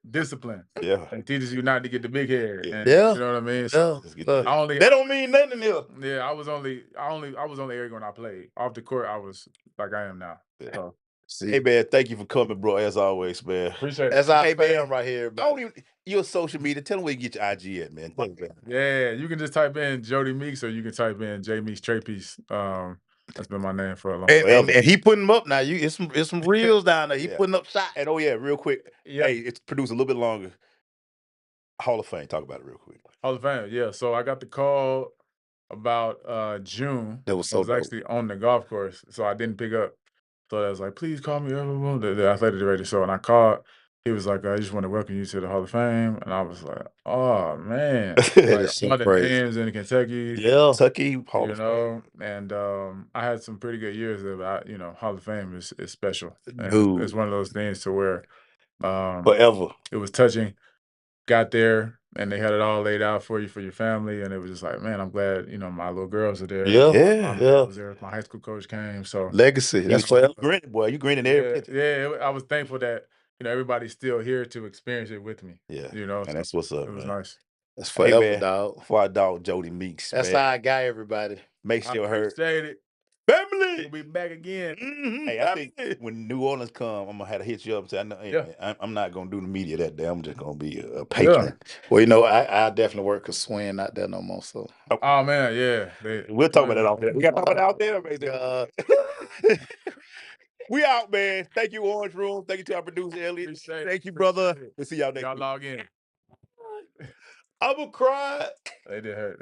discipline. Yeah. And teaches you not to get the big hair. And, Yeah. you know what I mean? Yeah. So I only That don't mean nothing here. yeah, I was only arrogant when I played. Off the court, I was like I am now. So Hey man, thank you for coming, bro. As always, man. appreciate it. That's our Hey, man. fam right here. I don't even your social media. Tell them where you get your IG at, man. Tell them, man. Yeah, you can just type in Jodie Meeks or you can type in J Meeks Trapies. That's been my name for a long time. And he putting them up now. It's some reels down there. He Yeah. putting up shots. And oh yeah, real quick. Yeah. Hey, it's produced a little bit longer. Hall of Fame. Talk about it real quick. Hall of Fame, yeah. So I got the call about June. That was I so was dope. actually on the golf course, so I didn't pick up. So I was like, please call me the athletic director. So when I called, he was like, I just want to welcome you to the Hall of Fame. And I was like, oh man. That Like is so all the crazy. names in Kentucky. Yeah. Kentucky Hall You of Fame. know, and I had some pretty good years there, but Hall of Fame is special. And Dude. it's one of those things to where Forever. it was touching. Got there and they had it all laid out for you for your family, and it was just like, man, I'm glad my little girls are there. Yeah. Yeah. Yeah. I was there. My high school coach came, so Legacy. That's forever. Grinning, boy. You grinning every picture. yeah. I was thankful that everybody's still here to experience it with me. Yeah. And And that's what's up. it was man. nice. That's Hey, forever, man. dog. For our dog Jodie Meeks. That's man. our guy, everybody. Make I sure her appreciate it. family. We'll be back again. Hey, I think when New Orleans come, I'm gonna have to hit you up and say, I know, Yeah. I'm not gonna do the media that day. I'm just gonna be a patron. Well, I definitely work because Swin not there no more. So Oh man, yeah. We'll talk about that out there. We gotta talk about that out there, man. We out, man. Thank you, Orange Room. Thank you to our producer, Elliot. Appreciate it. Thank you, brother. Appreciate it. We'll see y'all next Y'all week. log in. I'm gonna cry. They did hurt.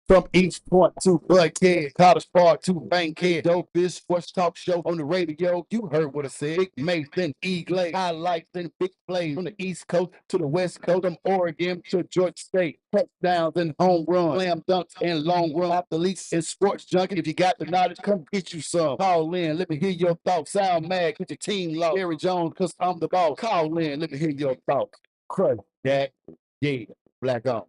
From East Point to Buckhead, College Park to Bankhead, dopest sports talk show on the radio. You heard what I said. Big Mason, Eagle, highlights and big plays from the East Coast to the West Coast, from Oregon to Georgia State. Touchdowns and home runs, slam dunks and long run athletes and sports junkie. If you got the knowledge, come get you some. Call in, let me hear your thoughts. Sound mad, get your team lost. Jerry Jones, cause I'm the boss. Call in, let me hear your thoughts. Crush that, yeah, black on.